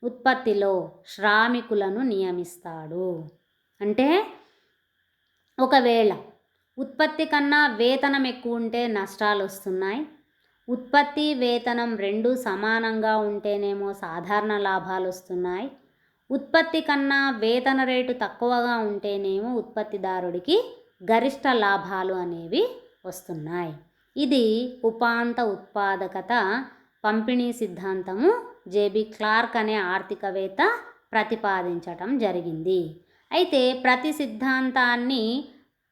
ఉత్పత్తిలో శ్రామికులను నియమిస్తాడు. అంటే ఒకవేళ ఉత్పత్తి కన్నా వేతనం ఎక్కువ ఉంటే నష్టాలు వస్తున్నాయి, ఉత్పత్తి వేతనం రెండూ సమానంగా ఉంటేనేమో సాధారణ లాభాలు వస్తున్నాయి, ఉత్పత్తి కన్నా వేతన రేటు తక్కువగా ఉంటేనేమో ఉత్పత్తిదారుడికి గరిష్ట లాభాలు అనేవి వస్తున్నాయి. ఇది ఉపాంత ఉత్పాదకత పంపిణీ సిద్ధాంతము జేబీ క్లార్క్ అనే ఆర్థికవేత్త ప్రతిపాదించటం జరిగింది. అయితే ప్రతి సిద్ధాంతాన్ని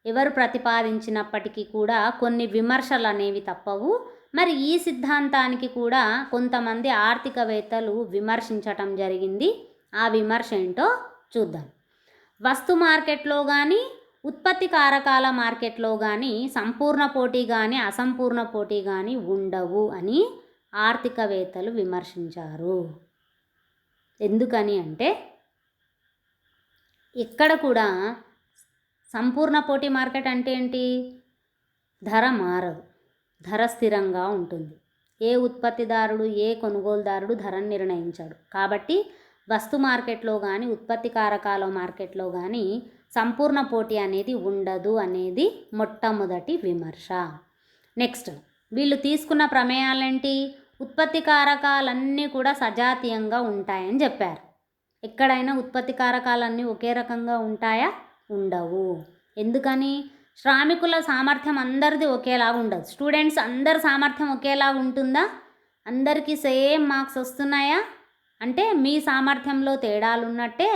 ఎవరు ప్రతిపాదించినప్పటికీ కూడా కొన్ని విమర్శలు అనేవి తప్పవు. మరి ఈ సిద్ధాంతానికి కూడా కొంతమంది ఆర్థికవేత్తలు విమర్శించటం జరిగింది. ఆ విమర్శ ఏంటో చూద్దాం. వస్తు మార్కెట్లో కానీ ఉత్పత్తి కారకాల మార్కెట్లో కానీ సంపూర్ణ పోటీ కానీ అసంపూర్ణ పోటీ కానీ ఉండవు అని ఆర్థికవేత్తలు విమర్శించారు. ఎందుకని అంటే ఇక్కడ కూడా సంపూర్ణ పోటీ మార్కెట్ అంటే ఏంటి? ధర మారదు, ధర స్థిరంగా ఉంటుంది. ఏ ఉత్పత్తిదారుడు ఏ కొనుగోలుదారుడు ధరను నిర్ణయించాడు. కాబట్టి వస్తు మార్కెట్లో కానీ ఉత్పత్తి కారకాల మార్కెట్లో కానీ సంపూర్ణ పోటీ అనేది ఉండదు అనేది మొట్టమొదటి విమర్శ. నెక్స్ట్, వీళ్ళు తీసుకున్న ప్రమేయాలేంటి? ఉత్పత్తి కారకాలన్నీ కూడా సజాతీయంగా ఉంటాయని చెప్పారు. ఎక్కడైనా ఉత్పత్తి కారకాలన్నీ ఒకే రకంగా ఉంటాయా? ఉండవు. ఎందుకని? శ్రామికుల సామర్థ్యం అందరిది ఒకేలాగా ఉండదు. స్టూడెంట్స్ అందరి సామర్థ్యం ఒకేలాగా ఉంటుందా? అందరికీ సేమ్ మార్క్స్ వస్తున్నాయా? అంటే మీ సామర్థ్యంలో తేడాలు ఉన్నట్టే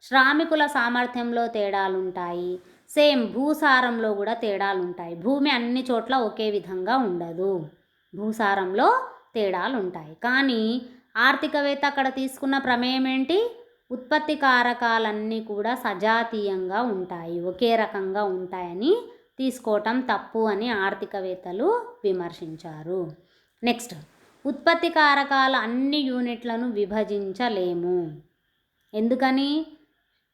శ్రామికుల సామర్థ్యంలో తేడాలు ఉంటాయి. సేమ్ భూసారంలో కూడా తేడాలు ఉంటాయి. భూమి అన్ని చోట్ల ఒకే విధంగా ఉండదు, భూసారంలో తేడాలు ఉంటాయి. కానీ ఆర్థికవేత్త అక్కడ తీసుకున్న ప్రమేయం ఏంటి? ఉత్పత్తి కారకాలన్నీ కూడా సజాతీయంగా ఉంటాయి, ఒకే రకంగా ఉంటాయని తీసుకోవటం తప్పు అని ఆర్థికవేత్తలు విమర్శించారు. నెక్స్ట్, ఉత్పత్తి కారకాల అన్ని యూనిట్లను విభజించలేము. ఎందుకని?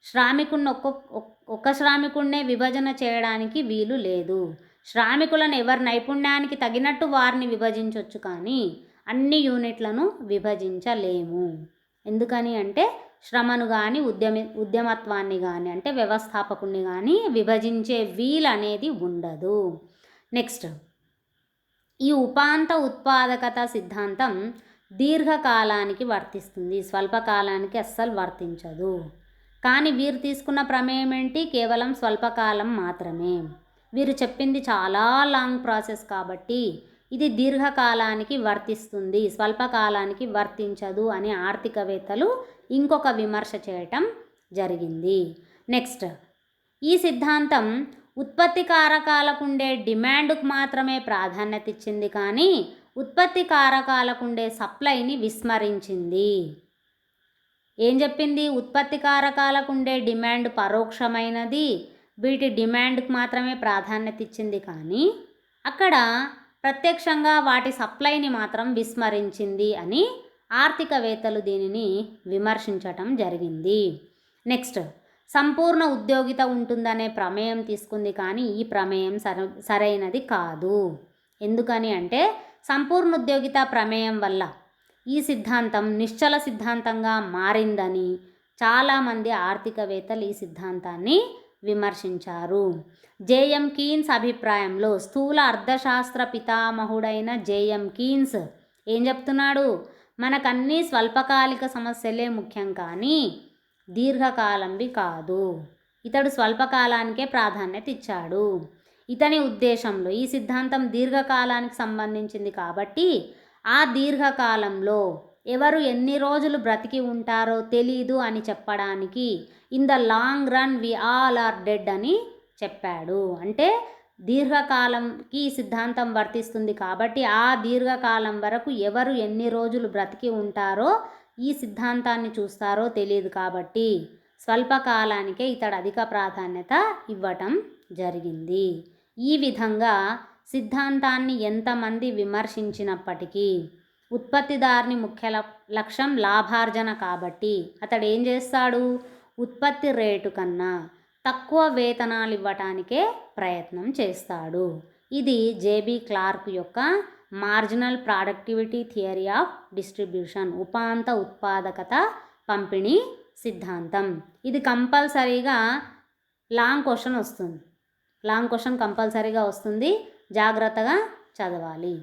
శ్రామికుడిని ఒక్క శ్రామికుడినే విభజన చేయడానికి వీలు లేదు. శ్రామికులను ఎవరి నైపుణ్యానికి తగినట్టు వారిని విభజించవచ్చు, కానీ అన్ని యూనిట్లను విభజించలేము. ఎందుకని అంటే శ్రమను కానీ ఉద్యమత్వాన్ని కానీ అంటే వ్యవస్థాపకుడిని కానీ విభజించే వీలు అనేది ఉండదు. నెక్స్ట్, ఈ ఉపాంత ఉత్పాదకత సిద్ధాంతం దీర్ఘకాలానికి వర్తిస్తుంది, స్వల్పకాలానికి అస్సలు వర్తించదు. కానీ వీరు తీసుకున్న ప్రమేయం ఏంటి? కేవలం స్వల్పకాలం మాత్రమే. వీరు చెప్పింది చాలా లాంగ్ ప్రాసెస్ కాబట్టి ఇది దీర్ఘకాలానికి వర్తిస్తుంది, స్వల్పకాలానికి వర్తించదు అని ఆర్థికవేత్తలు ఇంకొక విమర్శ చేయటం జరిగింది. నెక్స్ట్, ఈ సిద్ధాంతం ఉత్పత్తి కారకాలకు ఉండే డిమాండ్కు మాత్రమే ప్రాధాన్యత ఇచ్చింది, కానీ ఉత్పత్తి కారకాలకు ఉండే సప్లైని విస్మరించింది. ఏం చెప్పింది? ఉత్పత్తి కారకాలకు ఉండే డిమాండ్ పరోక్షమైనది, వీటి డిమాండ్కు మాత్రమే ప్రాధాన్యత ఇచ్చింది, కానీ అక్కడ ప్రత్యక్షంగా వాటి సప్లైని మాత్రం విస్మరించింది అని ఆర్థికవేత్తలు దీనిని విమర్శించటం జరిగింది. నెక్స్ట్, సంపూర్ణ ఉద్యోగిత ఉంటుందనే ప్రమేయం తీసుకుంది, కానీ ఈ ప్రమేయం సరైనది కాదు. ఎందుకని అంటే సంపూర్ణ ఉద్యోగిత ప్రమేయం వల్ల ఈ సిద్ధాంతం నిశ్చల సిద్ధాంతంగా మారిందని చాలామంది ఆర్థికవేత్తలు ఈ సిద్ధాంతాన్ని విమర్శించారు. జేఎం కీన్స్ అభిప్రాయంలో స్థూల అర్థశాస్త్ర పితామహుడైన జేఎం కీన్స్ ఏం చెప్తున్నాడు? మనకన్నీ స్వల్పకాలిక సమస్యలే ముఖ్యం, కానీ దీర్ఘకాలంవి కాదు. ఇతడు స్వల్పకాలానికే ప్రాధాన్యత ఇచ్చాడు. ఇతని ఉద్దేశంలో ఈ సిద్ధాంతం దీర్ఘకాలానికి సంబంధించింది కాబట్టి ఆ దీర్ఘకాలంలో ఎవరు ఎన్ని రోజులు బ్రతికి ఉంటారో తెలీదు అని చెప్పడానికి in the long run we all are dead అని చెప్పాడు. అంటే దీర్ఘకాలంకి ఈ సిద్ధాంతం వర్తిస్తుంది కాబట్టి ఆ దీర్ఘకాలం వరకు ఎవరు ఎన్ని రోజులు బ్రతికి ఉంటారో ఈ సిద్ధాంతాన్ని చూస్తారో తెలియదు కాబట్టి స్వల్పకాలానికే ఇతడు అధిక ప్రాధాన్యత ఇవ్వటం జరిగింది. ఈ విధంగా సిద్ధాంతాన్ని ఎంతమంది విమర్శించినప్పటికీ ఉత్పత్తిదారుని ముఖ్య లక్ష్యం లాభార్జన కాబట్టి అతడు ఏం చేస్తాడు? ఉత్పత్తి రేటు కన్నా తక్కువ వేతనాలు ఇవ్వటానికే ప్రయత్నం చేస్తాడు. ఇది జేబీ క్లార్క్ యొక్క marginal productivity theory of distribution, ఉపాంత ఉత్పాదకత పంపిణీ సిద్ధాంతం. ఇది కంపల్సరీగా లాంగ్ క్వశ్చన్ వస్తుంది. లాంగ్ క్వశ్చన్ కంపల్సరీగా వస్తుంది, జాగ్రత్తగా చదవాలి.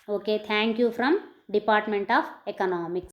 Okay, thank you from department of economics.